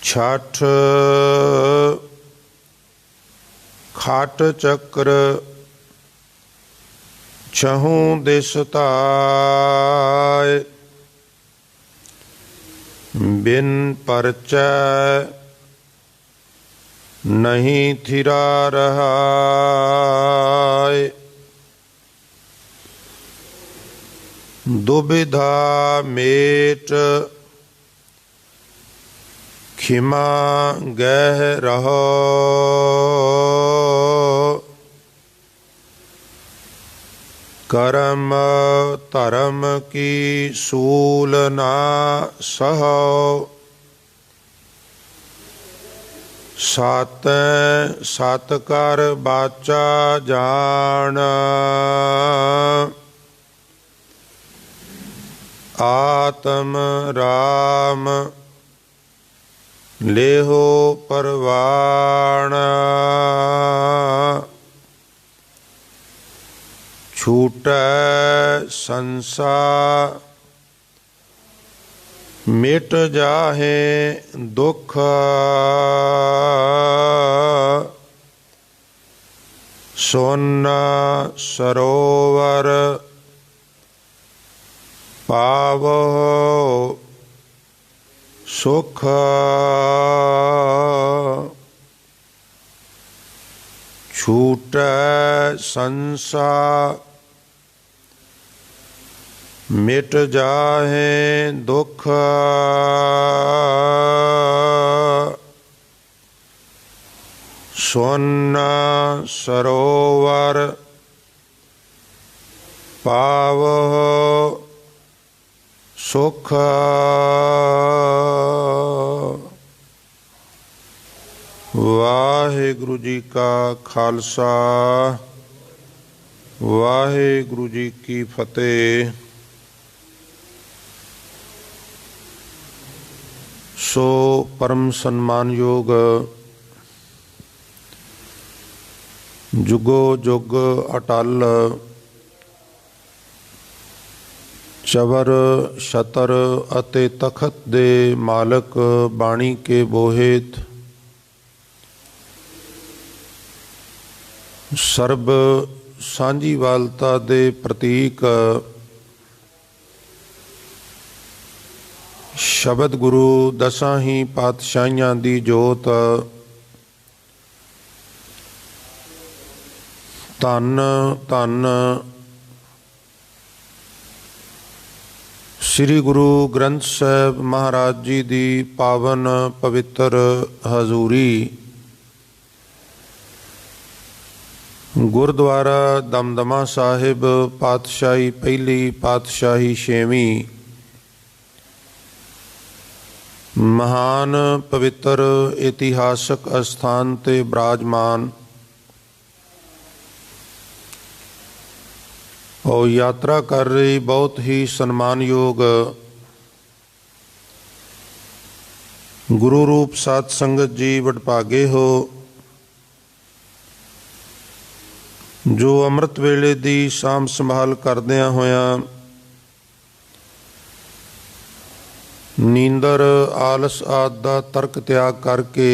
छठ खाट चक्र छहूँ दिस ताय, बिन परचय नहीं थिरा रहाय। दुविधा मेट खिमा गह रहो, करम धर्म की सूल ना सहो। सत सत कर बाचा जान, आत्म राम लेहो परवान। छूटै संसार मिट जाहे दुख, सोन सरोवर पावो सुख। छूटै संसार मिट जाहे दुख, सोन सरोवर पावो सुख। वाहिगुरु जी का खालसा, वाहिगुरु जी की फतेह। सो परम सन्मानयोग जुगो जुग अटल चवर छतर अते तखत दे मालक बाणी के बोहेत, सर्ब सांझीवालता दे प्रतीक शब्द गुरु दसां ही पातशाहियां दी जोत, धन धन श्री गुरु ग्रंथ साहिब महाराज जी दी पावन पवित्र हजूरी, गुरुद्वारा दमदमा साहिब पातशाही पहली पातशाही छेवीं, महान पवित्र इतिहासक अस्थान ते विराजमान और यात्रा कर रही बहुत ही सन्मानयोग गुरु रूप साध संगत जी वडभागे हो, जो अमृत वेले दी साम संभाल करदियां होया नींदर आलस आदि दा तर्क त्याग करके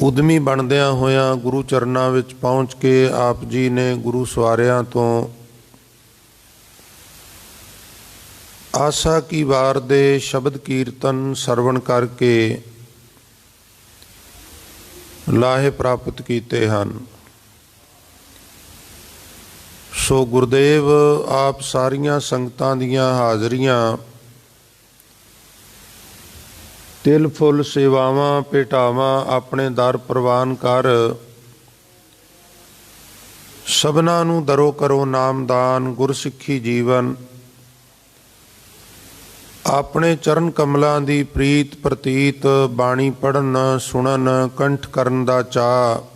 उद्यमी बनदियां होया गुरु चरनां विच पहुँच के आप जी ने गुरु सवारियां तो आशा की वार दे शब्द कीर्तन सरवण करके लाहे प्राप्त कीते हन। सो गुरुदेव आप सारियां संगतां दियां हाज़रियां तिल फुल सेवावां भेटावां अपने दर प्रवान कर, सबना नूं दरो करो नामदान गुरसिੱਖੀ जीवन। अपने चरण कमलों की प्रीत प्रतीत बाणी पढ़न सुनन कंठ करन दा चाह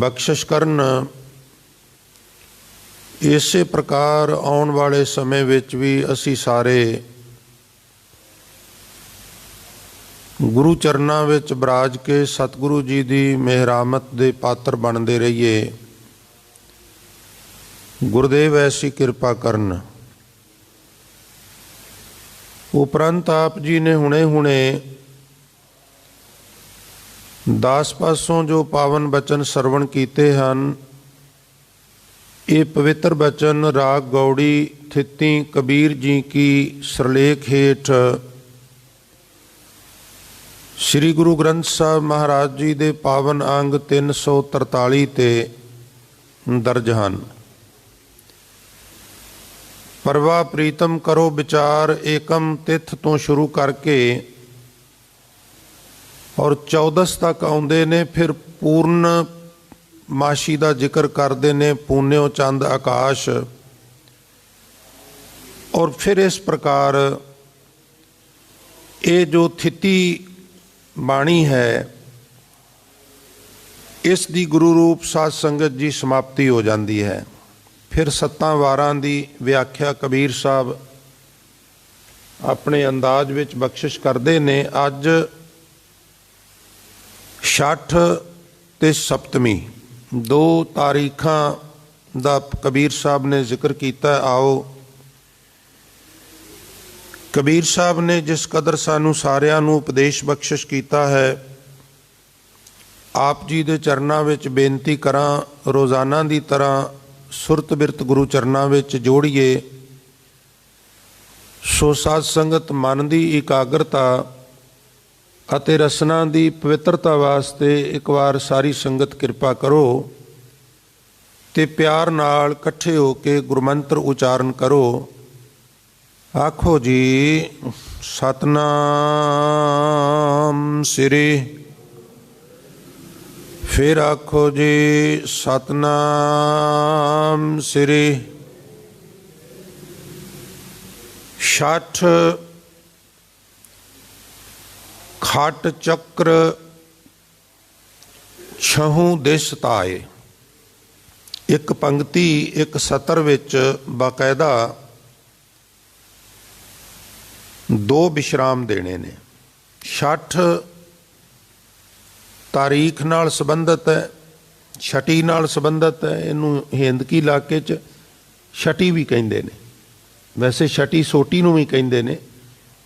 बख्शिश करन। इसे प्रकार आउण वाले समय विच भी असी सारे गुरु चरनां विच बराज के सतगुरु जी की मेहरामत दे पात्र बनते रहिए। गुरुदेव ऐसी कृपा करन। ਉਪਰੰਤ ਆਪ ਜੀ ਨੇ ਹੁਣੇ ਦਾਸ ਪਾਸੋਂ ਜੋ ਪਾਵਨ ਬਚਨ ਸਰਵਣ ਕੀਤੇ ਹਨ, ਇਹ ਪਵਿੱਤਰ ਬਚਨ ਰਾਗ ਗੌੜੀ ਥਿੱਤੀ ਕਬੀਰ ਜੀ ਕੀ ਸਿਰਲੇਖ ਹੇਠ ਸ੍ਰੀ ਗੁਰੂ ਗ੍ਰੰਥ ਸਾਹਿਬ ਮਹਾਰਾਜ ਜੀ ਦੇ ਪਾਵਨ ਅੰਗ 343 ਤੇ ਦਰਜ ਹਨ। ਪਰਵਾ ਪ੍ਰੀਤਮ ਕਰੋ ਵਿਚਾਰ ਏਕਮ ਤਿਥ ਤੋਂ ਸ਼ੁਰੂ ਕਰਕੇ ਔਰ 14 ਤੱਕ ਆਉਂਦੇ ਨੇ। ਫਿਰ ਪੂਰਨ ਮਾਸ਼ੀ ਦਾ ਜ਼ਿਕਰ ਕਰਦੇ ਨੇ, ਪੂਨਿਓ ਚੰਦ ਆਕਾਸ਼। ਔਰ ਫਿਰ ਇਸ ਪ੍ਰਕਾਰ ਇਹ ਜੋ ਥਿੱਤੀ ਬਾਣੀ ਹੈ, ਇਸ ਦੀ ਗੁਰੂ ਰੂਪ ਸਾਧ ਸੰਗਤ ਜੀ ਸਮਾਪਤੀ ਹੋ ਜਾਂਦੀ ਹੈ। ਫਿਰ 7 ਵਾਰਾਂ ਦੀ ਵਿਆਖਿਆ ਕਬੀਰ ਸਾਹਿਬ ਆਪਣੇ ਅੰਦਾਜ਼ ਵਿੱਚ ਬਖਸ਼ਿਸ਼ ਕਰਦੇ ਨੇ। ਅੱਜ ਛਠ ਤੇ ਸਪਤਮੀ 2 ਤਾਰੀਖਾਂ ਦਾ ਕਬੀਰ ਸਾਹਿਬ ਨੇ ਜ਼ਿਕਰ ਕੀਤਾ। ਆਓ ਕਬੀਰ ਸਾਹਿਬ ਨੇ ਜਿਸ ਕਦਰ ਸਾਨੂੰ ਸਾਰਿਆਂ ਨੂੰ ਉਪਦੇਸ਼ ਬਖਸ਼ਿਸ਼ ਕੀਤਾ ਹੈ, ਆਪ ਜੀ ਦੇ ਚਰਨਾਂ ਵਿੱਚ ਬੇਨਤੀ ਕਰਾਂ, ਰੋਜ਼ਾਨਾ ਦੀ ਤਰ੍ਹਾਂ ਸੁਰਤ ਬਿਰਤ ਗੁਰੂ ਚਰਨਾਂ ਵਿੱਚ ਜੋੜੀਏ। ਸੋ ਸਾਧ ਸੰਗਤ ਮਨ ਦੀ ਇਕਾਗਰਤਾ ਅਤੇ ਰਸਨਾ ਦੀ ਪਵਿੱਤਰਤਾ ਵਾਸਤੇ ਇੱਕ ਵਾਰ ਸਾਰੀ ਸੰਗਤ ਕਿਰਪਾ ਕਰੋ ਤੇ ਪਿਆਰ ਨਾਲ ਇਕੱਠੇ ਹੋ ਕੇ ਗੁਰਮੰਤਰ ਉਚਾਰਨ ਕਰੋ। ਆਖੋ ਜੀ ਸਤਨਾਮ ਸ੍ਰੀ। ਫਿਰ ਆਖੋ ਜੀ ਸਤਨਾਮ ਸ੍ਰੀ। ਛਠ ਖਟ ਚੱਕਰ ਛਹੂ ਦਿਸ ਤਾਏ। ਇੱਕ ਪੰਕਤੀ ਇੱਕ ਸਤਰ ਵਿੱਚ ਬਾਕਾਇਦਾ 2 ਵਿਸ਼ਰਾਮ ਦੇਣੇ ਨੇ। ਛਠ ਤਾਰੀਖ ਨਾਲ ਸੰਬੰਧਿਤ ਹੈ, ਛਟੀ ਨਾਲ ਸੰਬੰਧਿਤ ਹੈ। ਇਹਨੂੰ ਹਿੰਦਕੀ ਇਲਾਕੇ 'ਚ ਛਟੀ ਵੀ ਕਹਿੰਦੇ ਨੇ। ਵੈਸੇ ਛਟੀ ਸੋਟੀ ਨੂੰ ਵੀ ਕਹਿੰਦੇ ਨੇ,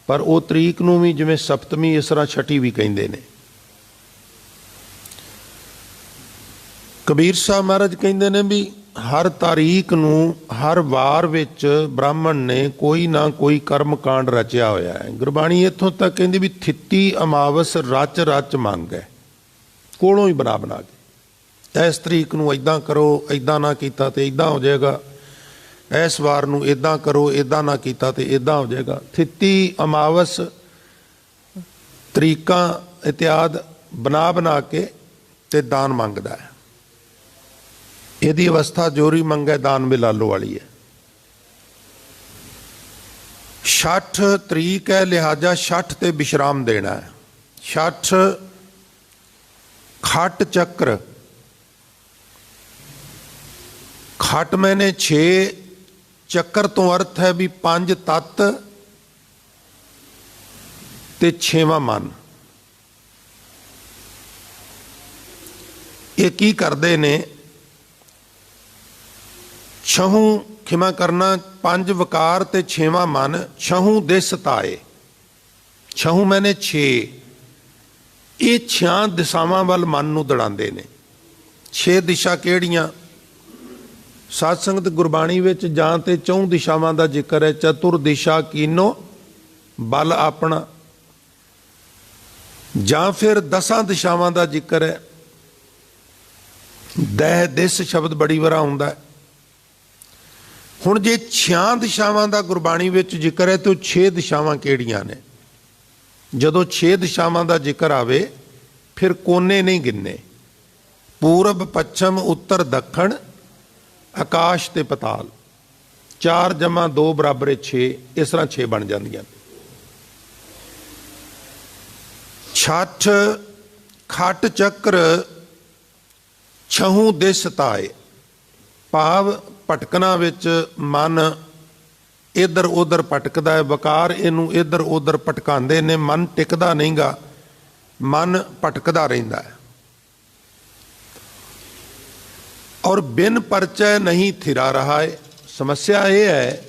ਪਰ ਉਹ ਤਰੀਕ ਨੂੰ ਵੀ ਜਿਵੇਂ ਸਪਤਮੀ ਇਸ ਤਰ੍ਹਾਂ ਛਟੀ ਵੀ ਕਹਿੰਦੇ ਨੇ। ਕਬੀਰ ਸਾਹਿਬ ਮਹਾਰਾਜ ਕਹਿੰਦੇ ਨੇ ਵੀ ਹਰ ਤਾਰੀਖ ਨੂੰ ਹਰ ਵਾਰ ਵਿੱਚ ਬ੍ਰਾਹਮਣ ਨੇ ਕੋਈ ਨਾ ਕੋਈ ਕਰਮ ਕਾਂਡ ਰਚਿਆ ਹੋਇਆ ਹੈ। ਗੁਰਬਾਣੀ ਇੱਥੋਂ ਤੱਕ ਕਹਿੰਦੀ ਵੀ ਥਿੱਤੀ ਅਮਾਵਸ ਰਚ ਰਚ ਮੰਗ ਹੈ, ਕੋਲੋਂ ਹੀ ਬਣਾ ਕੇ। ਇਸ ਤਰੀਕ ਨੂੰ ਇੱਦਾਂ ਕਰੋ, ਇੱਦਾਂ ਨਾ ਕੀਤਾ ਤੇ ਇੱਦਾਂ ਹੋ ਜਾਏਗਾ। ਇਸ ਵਾਰ ਨੂੰ ਇੱਦਾਂ ਕਰੋ, ਇੱਦਾਂ ਨਾ ਕੀਤਾ ਤੇ ਇੱਦਾਂ ਹੋ ਜਾਏਗਾ। ਥਿੱਤੀ ਅਮਾਵਸ ਤਰੀਕਾਂ ਇਤਿਆਦ ਬਣਾ ਕੇ ਤੇ ਦਾਨ ਮੰਗਦਾ ਹੈ। ਇਹਦੀ ਅਵਸਥਾ ਜੋਰੀ ਮੰਗੇ ਦਾਨ ਮਿਲਾਲੋ ਵਾਲੀ ਹੈ। ਛਠ ਤਰੀਕ ਹੈ, ਲਿਹਾਜ਼ਾ ਛਠ ਤੇ ਵਿਸ਼ਰਾਮ ਦੇਣਾ ਹੈ। ਛਠ ਖਟ ਚੱਕਰ। ਖਟ ਮੈਨੇ 6, ਚੱਕਰ ਤੋਂ ਅਰਥ ਹੈ ਵੀ 5 ਤੱਤ ਤੇ 6ਵਾਂ ਮਨ। ਇਹ ਕੀ ਕਰਦੇ ਨੇ? ਛਹੂ ਖਿਮਾ ਕਰਨਾ 5 ਵਕਾਰ ਤੇ 6ਵਾਂ ਮਨ। ਛਹੂ ਦਿਸ ਤਾਏ। ਛਹੂ ਮੈਨੇ 6, ਇਹ 6 ਦਿਸ਼ਾਵਾਂ ਵੱਲ ਮਨ ਨੂੰ ਦੜਾਉਂਦੇ ਨੇ। 6 ਦਿਸ਼ਾ ਕਿਹੜੀਆਂ? ਸਾਧ ਸੰਗਤ ਗੁਰਬਾਣੀ ਵਿੱਚ ਜਾਂ ਤੇ 4 ਦਿਸ਼ਾਵਾਂ ਦਾ ਜ਼ਿਕਰ ਹੈ। ਚਤੁਰ ਦਿਸ਼ਾ ਕੀਨੋ ਬਲ ਆਪਣਾ, ਜਾਂ ਫਿਰ 10 ਦਿਸ਼ਾਵਾਂ ਦਾ ਜ਼ਿਕਰ ਹੈ। ਦਹਿ ਦਿਸ ਸ਼ਬਦ ਬੜੀ ਵਾਰ ਆਉਂਦਾ ਹੈ। ਹੁਣ ਜੇ 6 ਦਿਸ਼ਾਵਾਂ ਦਾ ਗੁਰਬਾਣੀ ਵਿੱਚ ਜ਼ਿਕਰ ਹੈ ਤਾਂ 6 ਦਿਸ਼ਾਵਾਂ ਕਿਹੜੀਆਂ ਨੇ? ਜਦੋਂ 6 ਦਿਸ਼ਾਵਾਂ ਦਾ ਜ਼ਿਕਰ ਆਵੇ ਫਿਰ ਕੋਨੇ ਨਹੀਂ ਗਿਣਨੇ। ਪੂਰਬ, ਪੱਛਮ, ਉੱਤਰ, ਦੱਖਣ, ਆਕਾਸ਼ ਤੇ ਪਤਾਲ। 4 ਜਮਾ 2 ਬਰਾਬਰ 6, ਇਸ ਤਰ੍ਹਾਂ 6 ਬਣ ਜਾਂਦੀਆਂ। ਛਠ ਖਟ ਚੱਕਰ ਛਹੂ ਦਿਸ ਤਾਏ। ਭਾਵ ਭਟਕਣਾ ਵਿੱਚ ਮਨ ਇੱਧਰ ਉੱਧਰ ਭਟਕਦਾ ਹੈ। ਵਕਾਰ ਇਹਨੂੰ ਇੱਧਰ ਉੱਧਰ ਭਟਕਾਉਂਦੇ ਨੇ। ਮਨ ਟਿਕਦਾ ਨਹੀਂਗਾ, ਮਨ ਭਟਕਦਾ ਰਹਿੰਦਾ ਹੈ। ਔਰ ਬਿਨ ਪਰਚੈ ਨਹੀਂ ਥਿਰਾ ਰਹਾ ਹੈ। ਸਮੱਸਿਆ ਇਹ ਹੈ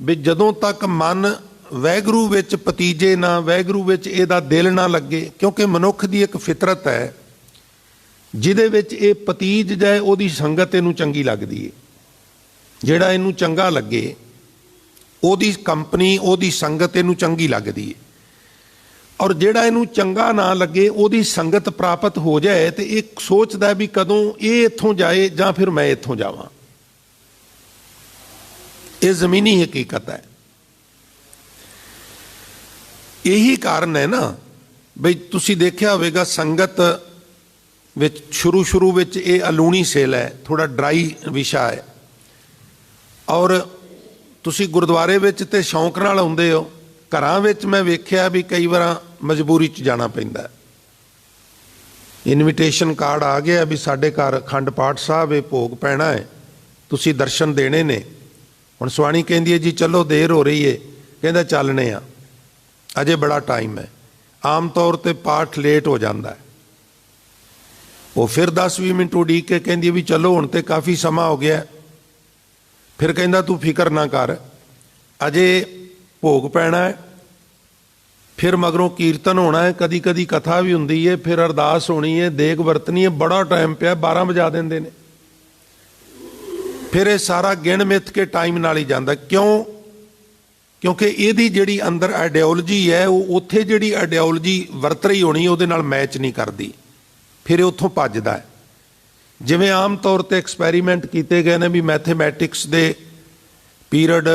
ਵੀ ਜਦੋਂ ਤੱਕ ਮਨ ਵੈਗਰੂ ਵਿੱਚ ਭਤੀਜੇ ਨਾ, ਵੈਗਰੂ ਵਿੱਚ ਇਹਦਾ ਦਿਲ ਨਾ ਲੱਗੇ, ਕਿਉਂਕਿ ਮਨੁੱਖ ਦੀ ਇੱਕ ਫਿਤਰਤ ਹੈ ਜਿਹਦੇ ਵਿੱਚ ਇਹ ਭਤੀਜ ਜਾਏ ਉਹਦੀ ਸੰਗਤ ਇਹਨੂੰ ਚੰਗੀ ਲੱਗਦੀ ਹੈ। ਜਿਹੜਾ ਇਹਨੂੰ ਚੰਗਾ ਲੱਗੇ ਉਹਦੀ ਕੰਪਨੀ, ਉਹਦੀ ਸੰਗਤ ਇਹਨੂੰ ਚੰਗੀ ਲੱਗਦੀ ਹੈ। ਔਰ ਜਿਹੜਾ ਇਹਨੂੰ ਚੰਗਾ ਨਾ ਲੱਗੇ ਉਹਦੀ ਸੰਗਤ ਪ੍ਰਾਪਤ ਹੋ ਜਾਏ ਤੇ ਇਹ ਸੋਚਦਾ ਵੀ ਕਦੋਂ ਇਹ ਇੱਥੋਂ ਜਾਏ ਜਾਂ ਫਿਰ ਮੈਂ ਇੱਥੋਂ ਜਾਵਾਂ। ਇਹ ਜ਼ਮੀਨੀ ਹਕੀਕਤ ਹੈ। ਇਹੀ ਕਾਰਨ ਹੈ ਨਾ ਬਈ ਤੁਸੀਂ ਦੇਖਿਆ ਹੋਵੇਗਾ ਸੰਗਤ ਵਿੱਚ ਸ਼ੁਰੂ ਵਿੱਚ ਇਹ ਅਲੂਣੀ ਸੇਲ ਹੈ, ਥੋੜਾ ਡਰਾਈ ਵਿਸ਼ਾ ਹੈ। ਔਰ ਤੁਸੀਂ ਗੁਰਦੁਆਰੇ ਵਿੱਚ ਤੇ ਸ਼ੌਂਕ ਨਾਲ ਆਉਂਦੇ ਹੋ, ਘਰਾਂ ਵਿੱਚ ਮੈਂ ਵੇਖਿਆ ਵੀ ਕਈ ਵਾਰ ਮਜਬੂਰੀ 'ਚ ਜਾਣਾ ਪੈਂਦਾ। ਇਨਵੀਟੇਸ਼ਨ ਕਾਰਡ ਆ ਗਿਆ ਵੀ ਸਾਡੇ ਘਰ ਅਖੰਡ ਪਾਠ ਸਾਹਿਬ ਇਹ ਭੋਗ ਪੈਣਾ ਹੈ, ਤੁਸੀਂ ਦਰਸ਼ਨ ਦੇਣੇ ਨੇ। ਹੁਣ ਸਵਾਣੀ ਕਹਿੰਦੀ ਹੈ ਜੀ ਚਲੋ ਦੇਰ ਹੋ ਰਹੀ ਹੈ, ਕਹਿੰਦਾ ਚੱਲਣੇ ਆ, ਅਜੇ ਬੜਾ ਟਾਈਮ ਹੈ। ਆਮ ਤੌਰ ਤੇ ਪਾਠ ਲੇਟ ਹੋ ਜਾਂਦਾ ਹੈ। ਉਹ ਫਿਰ 10-20 ਮਿੰਟ ਉਡੀਕ ਕੇ ਕਹਿੰਦੀ ਵੀ ਚਲੋ ਹੁਣ ਤੇ ਕਾਫੀ ਸਮਾਂ ਹੋ ਗਿਆ। ਫਿਰ ਕਹਿੰਦਾ ਤੂੰ ਫਿਕਰ ਨਾ ਕਰ, ਅਜੇ ਭੋਗ ਪੈਣਾ ਹੈ, ਫਿਰ ਮਗਰੋਂ ਕੀਰਤਨ ਹੋਣਾ ਹੈ, ਕਦੀ ਕਦੀ ਕਥਾ ਵੀ ਹੁੰਦੀ ਹੈ, ਫਿਰ ਅਰਦਾਸ ਹੋਣੀ ਹੈ, ਦੇਗ ਵਰਤਣੀ ਹੈ, ਬੜਾ ਟਾਈਮ ਪਿਆ, 12 ਵਜਾ ਦਿੰਦੇ ਨੇ। ਫਿਰ ਇਹ ਸਾਰਾ ਗਿਣ ਮਿੱਥ ਕੇ ਟਾਈਮ ਨਾਲ ਹੀ ਜਾਂਦਾ। ਕਿਉਂ? ਕਿਉਂਕਿ ਇਹਦੀ ਜਿਹੜੀ ਅੰਦਰ ਆਈਡੀਓਲੋਜੀ ਹੈ ਉਹ ਉੱਥੇ ਜਿਹੜੀ ਆਈਡੀਓਲੋਜੀ ਵਰਤ ਰਹੀ ਹੋਣੀ ਉਹਦੇ ਨਾਲ ਮੈਚ ਨਹੀਂ ਕਰਦੀ, ਫਿਰ ਇਹ ਉੱਥੋਂ ਭੱਜਦਾ ਹੈ। ਜਿਵੇਂ ਆਮ ਤੌਰ ਤੇ ਐਕਸਪੈਰੀਮੈਂਟ ਕੀਤੇ ਗਏ ਨੇ ਵੀ ਮੈਥਮੈਟਿਕਸ ਦੇ ਪੀਰੀਅਡ,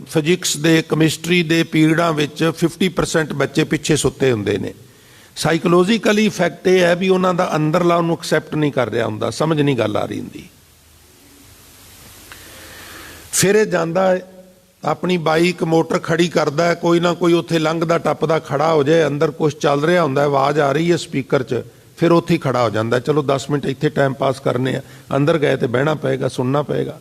ਫਿਜ਼ਿਕਸ ਦੇ, ਕੈਮਿਸਟਰੀ ਦੇ ਪੀਰੀਅਡਾਂ ਵਿੱਚ 50% ਬੱਚੇ ਪਿੱਛੇ ਸੁੱਤੇ ਹੁੰਦੇ ਨੇ। ਸਾਈਕੋਲੋਜੀਕਲੀ ਇਫੈਕਟ ਇਹ ਹੈ ਵੀ ਉਹਨਾਂ ਦਾ ਅੰਦਰਲਾ ਉਹਨੂੰ ਐਕਸੈਪਟ ਨਹੀਂ ਕਰ ਰਿਹਾ ਹੁੰਦਾ, ਸਮਝ ਨਹੀਂ ਗੱਲ ਆ ਰਹੀ ਹੁੰਦੀ। ਫਿਰ ਇਹ ਜਾਂਦਾ ਹੈ ਆਪਣੀ ਬਾਈਕ ਮੋਟਰ ਖੜੀ ਕਰਦਾ ਹੈ, ਕੋਈ ਨਾ ਕੋਈ ਉੱਥੇ ਲੰਘਦਾ ਟੱਪਦਾ ਖੜਾ ਹੋ ਜਾਏ, ਅੰਦਰ ਕੁਝ ਚੱਲ ਰਿਹਾ ਹੁੰਦਾ, ਆਵਾਜ਼ ਆ ਰਹੀ ਹੈ ਸਪੀਕਰ 'ਚ, ਫਿਰ ਉੱਥੇ ਹੀ ਖੜਾ ਹੋ ਜਾਂਦਾ, ਚਲੋ 10 ਮਿੰਟ ਇੱਥੇ ਟਾਈਮ ਪਾਸ ਕਰਨੇ ਆ। ਅੰਦਰ ਗਏ ਤੇ ਬਹਿਣਾ ਪਏਗਾ, ਸੁਣਨਾ ਪਏਗਾ।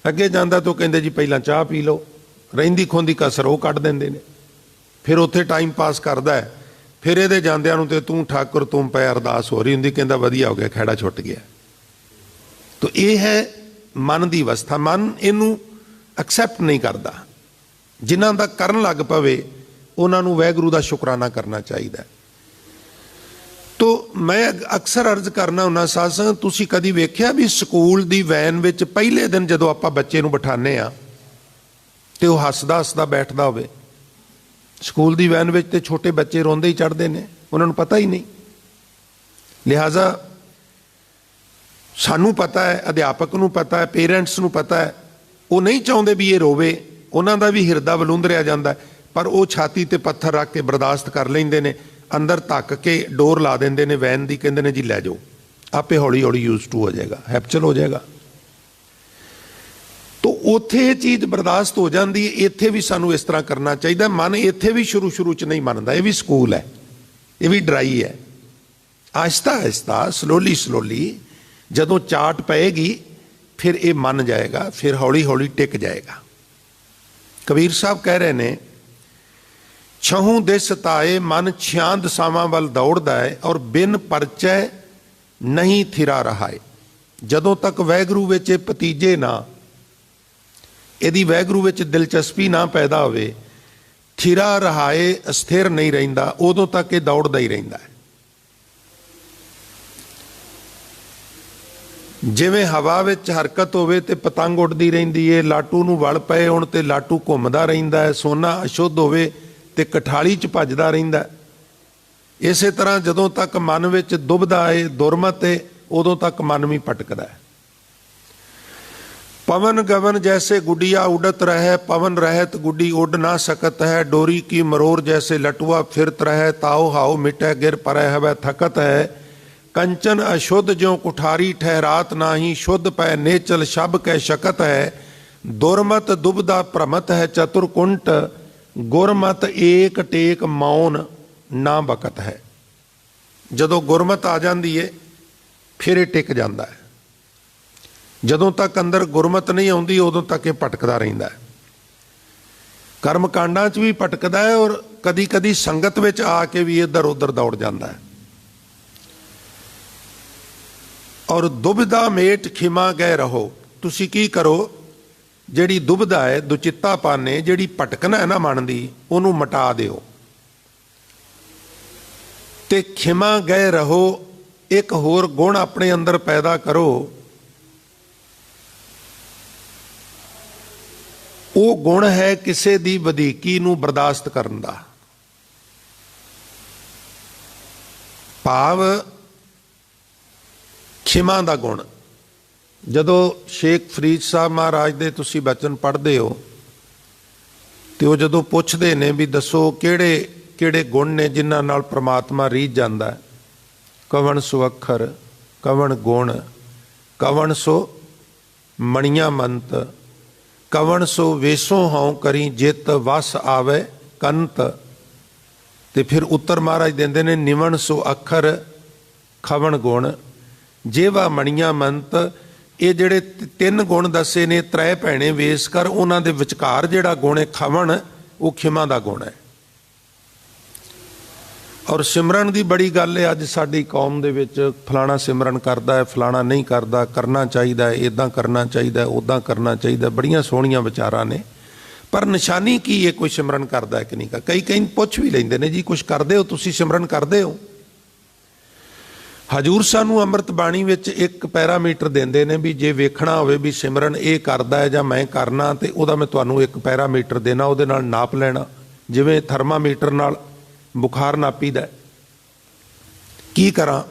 ਅੱਗੇ ਜਾਂਦਾ ਤਾਂ ਕਹਿੰਦੇ ਜੀ ਪਹਿਲਾਂ ਚਾਹ ਪੀ ਲਓ, ਰਹਿੰਦੀ ਖੋਂਦੀ ਕਸਰ ਉਹ ਕੱਢ ਦਿੰਦੇ ਨੇ। ਫਿਰ ਉੱਥੇ ਟਾਈਮ ਪਾਸ ਕਰਦਾ ਹੈ। ਫਿਰ ਇਹਦੇ ਜਾਂਦਿਆਂ ਨੂੰ ਤੇ ਤੂੰ ਠਾਕੁਰ ਤੂੰ ਪੈ ਅਰਦਾਸ ਹੋ ਰਹੀ ਹੁੰਦੀ, ਕਹਿੰਦਾ ਵਧੀਆ ਹੋ ਗਿਆ, ਖਹਿੜਾ ਛੁੱਟ ਗਿਆ। ਤਾਂ ਇਹ ਹੈ ਮਨ ਦੀ ਅਵਸਥਾ। ਮਨ ਇਹਨੂੰ ਐਕਸੈਪਟ ਨਹੀਂ ਕਰਦਾ। ਜਿਨ੍ਹਾਂ ਦਾ ਕਰਨ ਲੱਗ ਪਵੇ ਉਹਨਾਂ ਨੂੰ ਵਾਹਿਗੁਰੂ ਦਾ ਸ਼ੁਕਰਾਨਾ ਕਰਨਾ ਚਾਹੀਦਾ। ਤੋ ਮੈਂ ਅਕਸਰ ਅਰਜ਼ ਕਰਨਾ ਹੁੰਦਾ ਸਾਧ ਸੰਗਤ, ਤੁਸੀਂ ਕਦੀ ਵੇਖਿਆ ਵੀ ਸਕੂਲ ਦੀ ਵੈਨ ਵਿੱਚ ਪਹਿਲੇ ਦਿਨ ਜਦੋਂ ਆਪਾਂ ਬੱਚੇ ਨੂੰ ਬਿਠਾਉਂਦੇ ਆ ਤੇ ਉਹ ਹੱਸਦਾ ਹੱਸਦਾ ਬੈਠਦਾ ਹੋਵੇ? ਸਕੂਲ ਦੀ ਵੈਨ ਵਿੱਚ ਤੇ ਛੋਟੇ ਬੱਚੇ ਰੋਂਦੇ ਹੀ ਚੜ੍ਹਦੇ ਨੇ, ਉਹਨਾਂ ਨੂੰ ਪਤਾ ਹੀ ਨਹੀਂ। ਲਿਹਾਜ਼ਾ ਸਾਨੂੰ ਪਤਾ ਹੈ, ਅਧਿਆਪਕ ਨੂੰ ਪਤਾ ਹੈ, ਪੇਰੈਂਟਸ ਨੂੰ ਪਤਾ ਹੈ, ਉਹ ਨਹੀਂ ਚਾਹੁੰਦੇ ਵੀ ਇਹ ਰੋਵੇ, ਉਹਨਾਂ ਦਾ ਵੀ ਹਿਰਦਾ ਵਲੂੰਦਰਿਆ ਜਾਂਦਾ, ਪਰ ਉਹ ਛਾਤੀ ਤੇ ਪੱਥਰ ਰੱਖ ਕੇ ਬਰਦਾਸ਼ਤ ਕਰ ਲੈਂਦੇ ਨੇ। ਅੰਦਰ ਧੱਕ ਕੇ ਡੋਰ ਲਾ ਦਿੰਦੇ ਨੇ ਵੈਨ ਦੀ, ਕਹਿੰਦੇ ਨੇ ਜੀ ਲੈ ਜਾਓ, ਆਪੇ ਹੌਲੀ ਹੌਲੀ ਯੂਜ਼ ਟੂ ਹੋ ਜਾਏਗਾ, ਹੈਪਚਲ ਹੋ ਜਾਏਗਾ। ਤੋ ਉੱਥੇ ਇਹ ਚੀਜ਼ ਬਰਦਾਸ਼ਤ ਹੋ ਜਾਂਦੀ ਹੈ। ਇੱਥੇ ਵੀ ਸਾਨੂੰ ਇਸ ਤਰ੍ਹਾਂ ਕਰਨਾ ਚਾਹੀਦਾ। ਮਨ ਇੱਥੇ ਵੀ ਸ਼ੁਰੂ 'ਚ ਨਹੀਂ ਮੰਨਦਾ, ਇਹ ਵੀ ਸਕੂਲ ਹੈ, ਇਹ ਵੀ ਡਰਾਈ ਹੈ। ਆਹਿਸਤਾ ਆਹਿਸਤਾ ਸਲੋਲੀ ਜਦੋਂ ਚਾਟ ਪਏਗੀ ਫਿਰ ਇਹ ਮੰਨ ਜਾਏਗਾ, ਫਿਰ ਹੌਲੀ ਹੌਲੀ ਟਿਕ ਜਾਏਗਾ। ਕਬੀਰ ਸਾਹਿਬ ਕਹਿ ਰਹੇ ਨੇ, ਛਹੂ ਦਿਸ ਤਾਏ ਮਨ ਛਿਆਂ ਦਸਾਵਾਂ ਵੱਲ ਦੌੜਦਾ ਹੈ ਔਰ ਬਿਨ ਪਰਚੈ ਨਹੀਂ ਥਿਰਾ ਰਹਾ ਹੈ। ਜਦੋਂ ਤੱਕ ਵਾਹਿਗੁਰੂ ਵਿੱਚ ਇਹ ਭਤੀਜੇ ਨਾ, ਇਹਦੀ ਵਾਹਿਗੁਰੂ ਵਿੱਚ ਦਿਲਚਸਪੀ ਨਾ ਪੈਦਾ ਹੋਵੇ, ਥਿਰਾ ਰਹਾਏ, ਅਸਥਿਰ ਨਹੀਂ ਰਹਿੰਦਾ, ਉਦੋਂ ਤੱਕ ਇਹ ਦੌੜਦਾ ਹੀ ਰਹਿੰਦਾ ਹੈ। ਜਿਵੇਂ ਹਵਾ ਵਿੱਚ ਹਰਕਤ ਹੋਵੇ ਤੇ ਪਤੰਗ ਉੱਡਦੀ ਰਹਿੰਦੀ ਹੈ, ਲਾਟੂ ਨੂੰ ਵਲ ਪਏ ਹੋਣ ਤੇ ਲਾਟੂ ਘੁੰਮਦਾ ਰਹਿੰਦਾ ਹੈ, ਸੋਨਾ ਅਸ਼ੁੱਧ ਹੋਵੇ ਤੇ ਕਠਾਲੀ 'ਚ ਭੱਜਦਾ ਰਹਿੰਦਾ। ਇਸੇ ਤਰ੍ਹਾਂ ਜਦੋਂ ਤੱਕ ਮਨ ਵਿੱਚ ਦੁਬਦਾ ਹੈ, ਦੁਰਮਤ ਹੈ, ਉਦੋਂ ਤੱਕ ਮਨ ਵੀ ਭਟਕਦਾ ਹੈ। पवन गवन जैसे गुडिया उड़त रहे, पवन रहत गुडी उड़ ना सकत है। डोरी की मरोर जैसे लटुआ फिरत रहे, ताओ हाओ मिटे गिर परे हवै थकत है। कंचन अशुद्ध ज्यों कुठारी ठहरात नाही, शुद्ध पै नेचल शब कै शकत है। दुरमत दुबदा भ्रमत है चतुरकुंट, गुरमत एक टेक मौन ना बकत है। जदों गुरमत आ जाती है फिर ये टिक जाता है। ਜਦੋਂ ਤੱਕ ਅੰਦਰ ਗੁਰਮਤ ਨਹੀਂ ਆਉਂਦੀ ਉਦੋਂ ਤੱਕ ਇਹ ਭਟਕਦਾ ਰਹਿੰਦਾ ਹੈ। ਕਰਮ ਕਾਂਡਾਂ 'ਚ ਵੀ ਭਟਕਦਾ ਹੈ ਔਰ ਕਦੀ ਕਦੀ ਸੰਗਤ ਵਿੱਚ ਆ ਕੇ ਵੀ ਇੱਧਰ ਉੱਧਰ ਦੌੜ ਜਾਂਦਾ ਹੈ। ਔਰ ਦੁਬਿਧਾ ਮੇਟ ਖਿਮਾ ਗਏ ਰਹੋ। ਤੁਸੀਂ ਕੀ ਕਰੋ, ਜਿਹੜੀ ਦੁਬਿਧਾ ਹੈ, ਦੁਚਿੱਤਾਪਨ ਹੈ, ਜਿਹੜੀ ਭਟਕਣਾ ਹੈ ਨਾ ਮਨ ਦੀ, ਉਹਨੂੰ ਮਿਟਾ ਦਿਓ ਤੇ ਖਿਮਾ ਗਏ ਰਹੋ। ਇੱਕ ਹੋਰ ਗੁਣ ਆਪਣੇ ਅੰਦਰ ਪੈਦਾ ਕਰੋ, ਉਹ ਗੁਣ ਹੈ ਕਿਸੇ ਦੀ ਵਧੀਕੀ ਨੂੰ ਬਰਦਾਸ਼ਤ ਕਰਨ ਦਾ। ਭਾਵ ਖਿਮਾ ਦਾ ਗੁਣ। ਜਦੋਂ ਸ਼ੇਖ ਫਰੀਦ ਸਾਹਿਬ ਮਹਾਰਾਜ ਦੇ ਤੁਸੀਂ ਬਚਨ ਪੜ੍ਹਦੇ ਹੋ ਤੇ ਉਹ ਜਦੋਂ ਪੁੱਛਦੇ ਨੇ ਵੀ ਦੱਸੋ ਕਿਹੜੇ ਕਿਹੜੇ ਗੁਣ ਨੇ ਜਿਨ੍ਹਾਂ ਨਾਲ ਪ੍ਰਮਾਤਮਾ ਰੀਝ ਜਾਂਦਾ ਹੈ, ਕਵਣ ਸੋ ਅੱਖਰ, ਕਵਣ ਗੁਣ, ਕਵਣ ਸੋ ਮਣੀਆਂ ਮੰਤ, ਕਵਣ ਸੋ ਵੇਸੋਂ ਹਉ ਕਰੀ ਜਿਤ ਵਸ ਆਵੇ ਕੰਤ। ਤੇ ਫਿਰ ਉੱਤਰ ਮਹਾਰਾਜ ਦਿੰਦੇ ਨੇ ਨਿਵਣ ਸੋ ਅੱਖਰ, ਖਵਣ ਗੁਣ, ਜੇਵਾ ਮਣੀਆਂ ਮੰਤ। ਇਹ ਜਿਹੜੇ ਤਿੰਨ ਗੁਣ ਦੱਸੇ ਨੇ, ਤ੍ਰੈ ਭੈਣੇ ਵੇਸ ਕਰ, ਉਹਨਾਂ ਦੇ ਵਿਚਕਾਰ ਜਿਹੜਾ ਗੁਣ ਹੈ ਖਵਣ, ਉਹ ਖਿਮਾ ਦਾ ਗੁਣ ਹੈ। ਔਰ ਸਿਮਰਨ ਦੀ ਬੜੀ ਗੱਲ ਹੈ ਅੱਜ ਸਾਡੀ ਕੌਮ ਦੇ ਵਿੱਚ, ਫਲਾਣਾ ਸਿਮਰਨ ਕਰਦਾ ਹੈ, ਫਲਾਣਾ ਨਹੀਂ ਕਰਦਾ, ਕਰਨਾ ਚਾਹੀਦਾ ਹੈ, ਇੱਦਾਂ ਕਰਨਾ ਚਾਹੀਦਾ, ਉੱਦਾਂ ਕਰਨਾ ਚਾਹੀਦਾ। ਬੜੀਆਂ ਸੋਹਣੀਆਂ ਵਿਚਾਰਾਂ ਨੇ, ਪਰ ਨਿਸ਼ਾਨੀ ਕੀ ਹੈ ਕੋਈ ਸਿਮਰਨ ਕਰਦਾ ਹੈ ਕਿ ਨਹੀਂ ਕਰਦਾ। ਕਈ ਪੁੱਛ ਵੀ ਲੈਂਦੇ ਨੇ ਜੀ ਕੁਛ ਕਰਦੇ ਹੋ ਤੁਸੀਂ, ਸਿਮਰਨ ਕਰਦੇ ਹੋ? ਹਜੂਰ ਸਾਨੂੰ ਅੰਮ੍ਰਿਤ ਬਾਣੀ ਵਿੱਚ ਇੱਕ ਪੈਰਾਮੀਟਰ ਦਿੰਦੇ ਨੇ ਵੀ ਜੇ ਵੇਖਣਾ ਹੋਵੇ ਵੀ ਸਿਮਰਨ ਇਹ ਕਰਦਾ ਹੈ ਜਾਂ ਮੈਂ ਕਰਨਾ, ਤੇ ਉਹਦਾ ਮੈਂ ਤੁਹਾਨੂੰ ਇੱਕ ਪੈਰਾਮੀਟਰ ਦੇਣਾ, ਉਹਦੇ ਨਾਲ ਨਾਪ ਲੈਣਾ। ਜਿਵੇਂ ਥਰਮਾਮੀਟਰ ਨਾਲ ਬੁਖਾਰ ਨਾਪੀਦਾ। ਕੀ ਕਰਾਂ?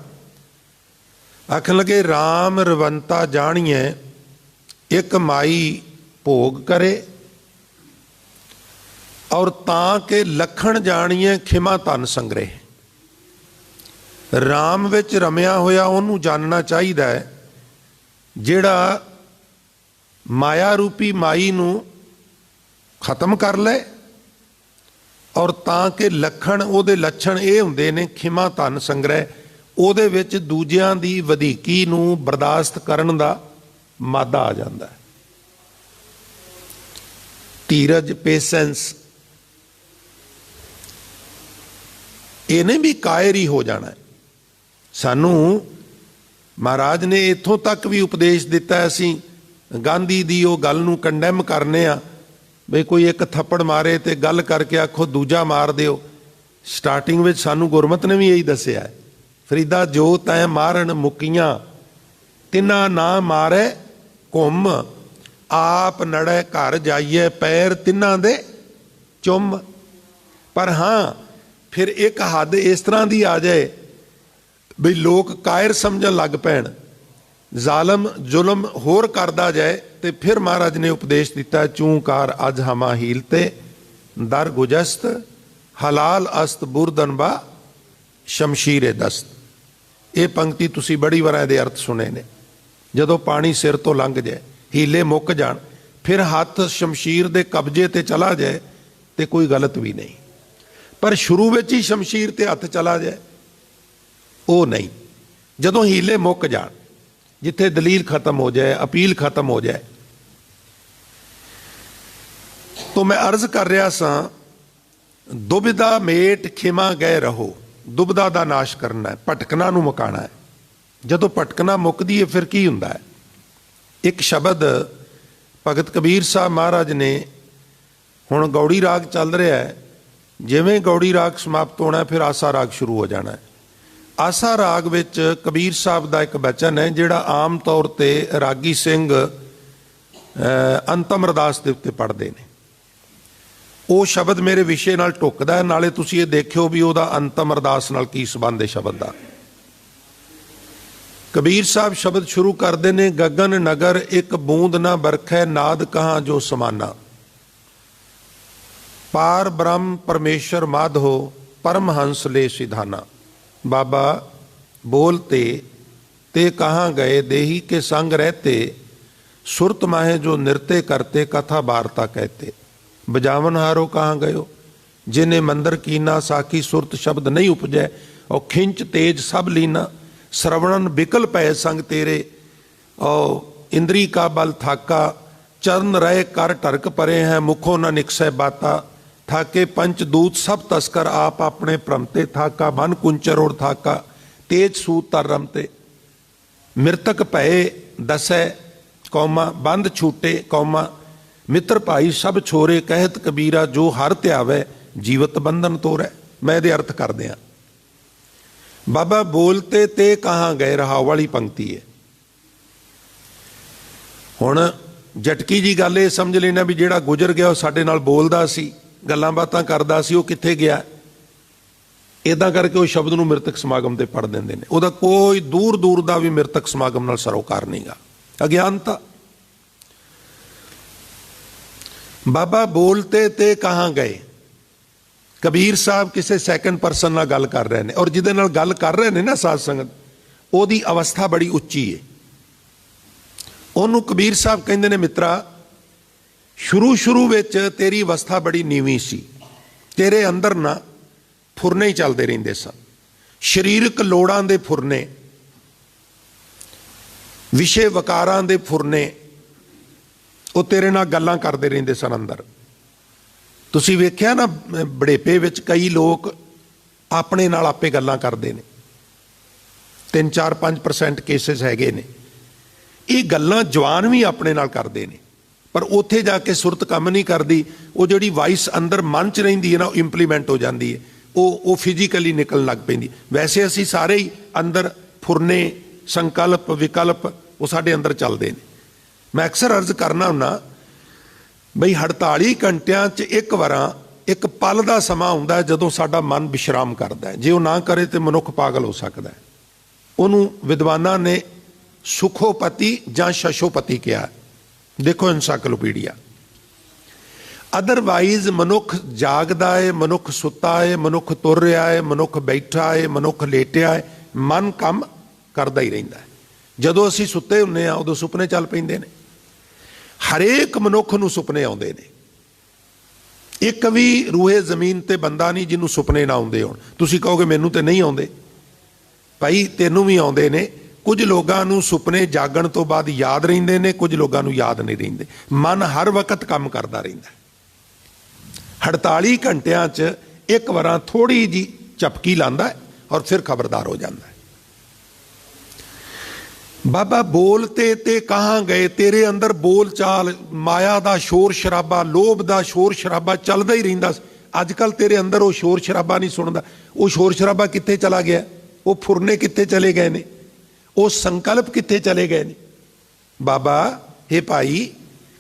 ਆਖਣ ਲੱਗੇ ਰਾਮ ਰਵੰਤਾ ਜਾਣੀਏ, ਇੱਕ ਮਾਈ ਭੋਗ ਕਰੇ, ਔਰ ਤਾਂ ਕਿ ਲਖਣ ਜਾਣੀਏ ਖਿਮਾ ਧਨ ਸੰਗ੍ਰਹਿ। ਰਾਮ ਵਿੱਚ ਰਮਿਆ ਹੋਇਆ ਉਹਨੂੰ ਜਾਣਨਾ ਚਾਹੀਦਾ ਹੈ ਜਿਹੜਾ ਮਾਇਆ ਰੂਪੀ ਮਾਈ ਨੂੰ ਖਤਮ ਕਰ ਲੈ, ਔਰ ਤਾਂ ਕਿ ਲਖਣ ਉਹਦੇ ਲੱਛਣ ਇਹ ਹੁੰਦੇ ਨੇ ਖਿਮਾ ਧਨ ਸੰਗ੍ਰਹਿ। ਉਹਦੇ ਵਿੱਚ ਦੂਜਿਆਂ ਦੀ ਵਧੀਕੀ ਨੂੰ ਬਰਦਾਸ਼ਤ ਕਰਨ ਦਾ ਮਾਦਾ ਆ ਜਾਂਦਾ ਹੈ। ਧੀਰਜ, ਪੇਸ਼ੈਂਸ। ਇਹਨੇ ਵੀ ਕਾਇਰ ਹੀ ਹੋ ਜਾਣਾ ਹੈ। ਸਾਨੂੰ ਮਹਾਰਾਜ ਨੇ ਇੱਥੋਂ ਤੱਕ ਵੀ ਉਪਦੇਸ਼ ਦਿੱਤਾ, ਅਸੀਂ ਗਾਂਧੀ ਦੀ ਉਹ ਗੱਲ ਨੂੰ ਕੰਡੈਮ ਕਰਨੇ ਆ ਬਈ ਕੋਈ ਇੱਕ ਥੱਪੜ ਮਾਰੇ ਤੇ ਗੱਲ ਕਰਕੇ ਆਖੋ ਦੂਜਾ ਮਾਰ ਦਿਓ। ਸਟਾਰਟਿੰਗ ਵਿੱਚ ਸਾਨੂੰ ਗੁਰਮਤਿ ਨੇ ਵੀ ਇਹੀ ਦੱਸਿਆ ਹੈ, ਫਰੀਦਾ ਜੋ ਤੈਂ ਮਾਰਨ ਮੁਕੀਆਂ, ਤਿੰਨਾ ਨਾ ਮਾਰੇ ਘੁੰਮ, ਆਪ ਨੜੇ ਘਰ ਜਾਈਏ ਪੈਰ ਤਿੰਨਾਂ ਦੇ ਚੁੰਮ। ਪਰ ਹਾਂ ਫਿਰ ਇੱਕ ਹੱਦ ਇਸ ਤਰ੍ਹਾਂ ਦੀ ਆ ਜਾਏ ਬਈ ਲੋਕ ਕਾਇਰ ਸਮਝਣ ਲੱਗ ਪੈਣ, ਜ਼ਾਲਮ ਜ਼ੁਲਮ ਹੋਰ ਕਰਦਾ ਜਾਏ, ਤੇ ਫਿਰ ਮਹਾਰਾਜ ਨੇ ਉਪਦੇਸ਼ ਦਿੱਤਾ ਚੂੰਕਾਰ ਅਜ ਹਮਾ ਹੀਲ ਤੇ ਦਰ ਗੁਜਸਤ, ਹਲਾਲ ਅਸਤ ਬੁਰਦਨ ਬਾ ਸ਼ਮਸ਼ੀਰੇ ਦਸਤ। ਇਹ ਪੰਕਤੀ ਤੁਸੀਂ ਬੜੀ ਵਾਰ ਇਹਦੇ ਅਰਥ ਸੁਣੇ ਨੇ। ਜਦੋਂ ਪਾਣੀ ਸਿਰ ਤੋਂ ਲੰਘ ਜਾਏ, ਹੀਲੇ ਮੁੱਕ ਜਾਣ, ਫਿਰ ਹੱਥ ਸ਼ਮਸ਼ੀਰ ਦੇ ਕਬਜ਼ੇ ਤੇ ਚਲਾ ਜਾਏ ਤੇ ਕੋਈ ਗਲਤ ਵੀ ਨਹੀਂ। ਪਰ ਸ਼ੁਰੂ ਵਿੱਚ ਹੀ ਸ਼ਮਸ਼ੀਰ ਤੇ ਹੱਥ ਚਲਾ ਜਾਏ ਉਹ ਨਹੀਂ। ਜਦੋਂ ਹੀਲੇ ਮੁੱਕ ਜਾਣ, ਜਿੱਥੇ ਦਲੀਲ ਖਤਮ ਹੋ ਜਾਏ, ਅਪੀਲ ਖਤਮ ਹੋ ਜਾਏ। तो मैं अर्ज कर रहा सा, दुबिधा मेट खिमा गए रहो। दुबिधा का नाश करना है, भटकना नूं मुकाना है। जदों भटकना मुकदी है फिर की हुंदा है? एक शब्द भगत कबीर साहब महाराज ने, हुण गौड़ी राग चल रहा है, जिवें गौड़ी राग समाप्त होना फिर आसा राग शुरू हो जाना है। आसा राग विच कबीर साहब का एक बचन है जिहड़ा आम तौर पर रागी सिंह अंतम अरदास दे उत्ते पढ़ते हैं। ਉਹ ਸ਼ਬਦ ਮੇਰੇ ਵਿਸ਼ੇ ਨਾਲ ਢੁੱਕਦਾ ਹੈ, ਨਾਲੇ ਤੁਸੀਂ ਇਹ ਦੇਖਿਓ ਵੀ ਉਹਦਾ ਅੰਤਮ ਅਰਦਾਸ ਨਾਲ ਕੀ ਸੰਬੰਧ ਹੈ ਸ਼ਬਦ ਦਾ। ਕਬੀਰ ਸਾਹਿਬ ਸ਼ਬਦ ਸ਼ੁਰੂ ਕਰਦੇ ਨੇ, ਗਗਨ ਨਗਰ ਇੱਕ ਬੂੰਦ ਨਾ ਬਰਖੈ, ਨਾਦ ਕਹਾਂ ਜੋ ਸਮਾਨਾ, ਪਾਰ ਬ੍ਰਹਮ ਪਰਮੇਸ਼ਰ ਮਾਧ ਹੋ, ਪਰਮ ਹੰਸ ਲੈ ਸਿਧਾਨਾ। ਬਾਬਾ बोलते ते कहाँ गए, देही के संग रहते, सुरत माहे जो नृत्य करते, कथा वार्ता कहते। बजावन हारो कहाँ गयो, जिन्हें मंदिर कीना, साकी सुरत शब्द नहीं उपजै, और खिंच तेज सब लीना। श्रवणन बिकल पै संग तेरे, और इंद्री का बल थाका, चरण रहे कर टरक परे हैं, मुखों न निकसै बाता। थाके पंचदूत सब तस्कर, आप अपने भ्रमते, थाका मन कुंचर और थाका, तेज सूत तर रमते। मृतक भये दसै कौमा, बंद छूटे कौमा, मित्र भाई सब छोरे कहत कबीरा, जो हर त्यावै जीवत बंधन तोरै। मैं ਇਹਦੇ अर्थ कर दिया। बाबा बोलते ते कहाँ गए रहाव वाली पंक्ति है। हुण झटकी जी गल ये समझ लेना भी जिहड़ा गुजर गया वो साडे नाल बोलदा सी, गल्लां बातां करदा सी, वो कित्थे गया। इदां करके वो शब्द नूं मृतक समागम ते पढ़ दिंदे ने। उहदा कोई दूर दूर दा भी मृतक समागम नाल सरोकार नहीं गा, अज्ञानता। बाबा बोलते ते कहाँ गए। कबीर साहब किसी सैकेंड परसन नाल गल कर रहे हैं, और जिहदे नाल गल कर रहे हैं ना साध संगत, उहदी अवस्था बड़ी उच्ची है। उहनूं कबीर साहब कहंदे ने, मित्रा शुरू शुरू विच तेरी अवस्था बड़ी नीवीं सी, तेरे अंदर ना फुरने ही चलते रहिंदे सन, शरीरक लोड़ां दे फुरने, विषय वकारां दे फुरने, वो तेरे नाल गल्लां करदे रहिंदे सन अंदर। तुसीं वेख्या ना बुढ़ेपे विच कई लोग अपने नाल आपे गल्लां करदे ने, 3-4-5% केसेस हैगे ने। ये गल्लां जवान भी अपने नाल करदे ने, पर उत्थे जाके सुरत काम नहीं करदी। वो जिहड़ी वाइस अंदर मन च रहिंदी है ना, इंप्लीमेंट हो जाती है, वो फिजिकली निकलण लग पैंदी। वैसे असीं सारे ही अंदर फुरने, संकल्प, विकल्प वो साडे अंदर चलदे ने। मैं अक्सर अर्ज करना हुन्ना बई 48 घंटियां च एक वारा एक पल का समा हुंदा है जदों साडा मन विश्राम करता है। जे वो ना करे तो मनुख पागल हो सकता है। उन्होंने विद्वानां ने सुखोपति जां शशोपति कहा, देखो एनसाइक्लोपीडिया। अदरवाइज मनुख जागदा है, मनुख सुता है, मनुख तुर रहा है, मनुख बैठा है, मनुख लेटिया है, मन काम करदा ही रहिंदा है। जदों असीं सुते हुंदे आ उदों सुपने चल पैंदे ने। हरेक मनुख नूं सुपने आउंदे ने। एक भी रूहे जमीन ते बंदा नहीं जिन्हों सुपने ना आउंदे होण। तुसीं कहोगे मैनूं ते नहीं आउंदे, भाई तैनूं भी आउंदे ने। कुछ लोगों नूं सुपने जागण तो बाद याद रहिंदे ने, कुछ लोगों नूं याद नहीं रहिंदे। मन हर वक्त काम करता रहिंदा है। 48 घंटियां च एक वार थोड़ी जी झपकी लांदा है और फिर खबरदार हो जाता है। बाबा बोलते ते कहाँ गए, तेरे अंदर बोल चाल, माया दा शोर शराबा, लोभ दा शोर शराबा चलदा ही रहिंदा। अजकल तेरे अंदर वो शोर शराबा नहीं सुनदा। वो शोर शराबा कित्थे चला गया, वो फुरने कित्थे चले गए ने, वो संकल्प कित्थे चले गए ने। बाबा हे भाई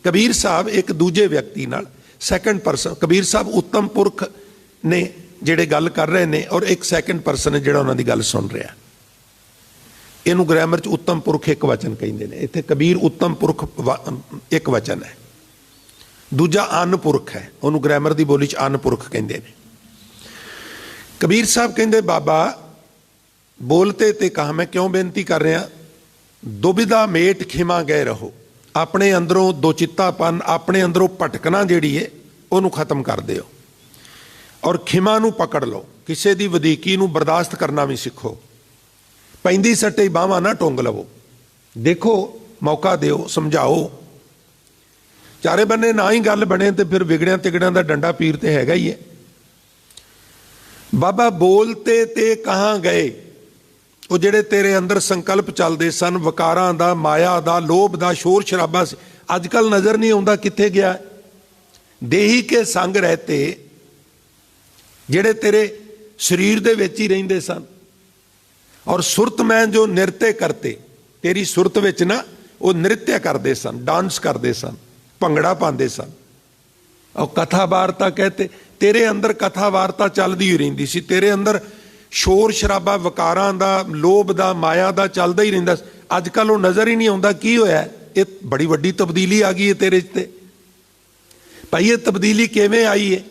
कबीर साहब एक दूजे व्यक्ति नाल सैकेंड परसन, कबीर साहब उत्तम पुरख ने जिहड़े गल कर रहे ने, और एक सैकेंड परसन है जिहड़ा उन्हां दी गल सुन रहा। इनू ग्रामर च उत्तम पुरख एक वचन कहिंदे ने। इत्थे कबीर उत्तम पुरख एक वचन है, दूजा अन पुरख है, उन्होंने ग्रामर की बोली च अन पुरख कहिंदे ने। कबीर साहब कहिंदे बाबा बोलते ते कहा, मैं क्यों बेनती कर रहा, दुविधा मेट खिमा गए रहो। अपने अंदरों दो चित्तापन, अपने अंदरों भटकना जिहड़ी है उन्होंने खत्म कर दिओ, और खिमा नूं पकड़ लो। किसी की वधीकी नूं बर्दाश्त करना भी सीखो। पैंदी सट्टे बाहवां ना टुंग लवो, देखो मौका दिओ, समझाओ। चारे बन्ने ना ही गल बने तो फिर विगड़िया तिगड़िया का डंडा पीर तो हैगा ही है। बाबा बोलते ते कहाँ गए, वो जिहड़े तेरे अंदर संकल्प चलते सन, वकारां दा, माया दा, लोभ दा शोर शराबा से अजकल नज़र नहीं आउंदा कित्थे गया। देही के संग रहते जिहड़े तेरे शरीर दे विच ही रहिंदे सन, और सुरत में जो नृत्य करते, तेरी सुरत विच ना वो नृत्य करते सन, डांस करते सन, भंगड़ा पाते सन, और कथा वार्ता कहते। तेरे अंदर कथा वार्ता चलती ही रहिंदी सी। तेरे अंदर शोर शराबा वकारां दा, लोभ दा, माया दा चलदा ही रहिंदा। अजकल वो नज़र ही नहीं आउंदा की होया। ये बड़ी वड्डी तब्दीली आ गई है तेरे ते। भाई ये तब्दीली किवें आई है।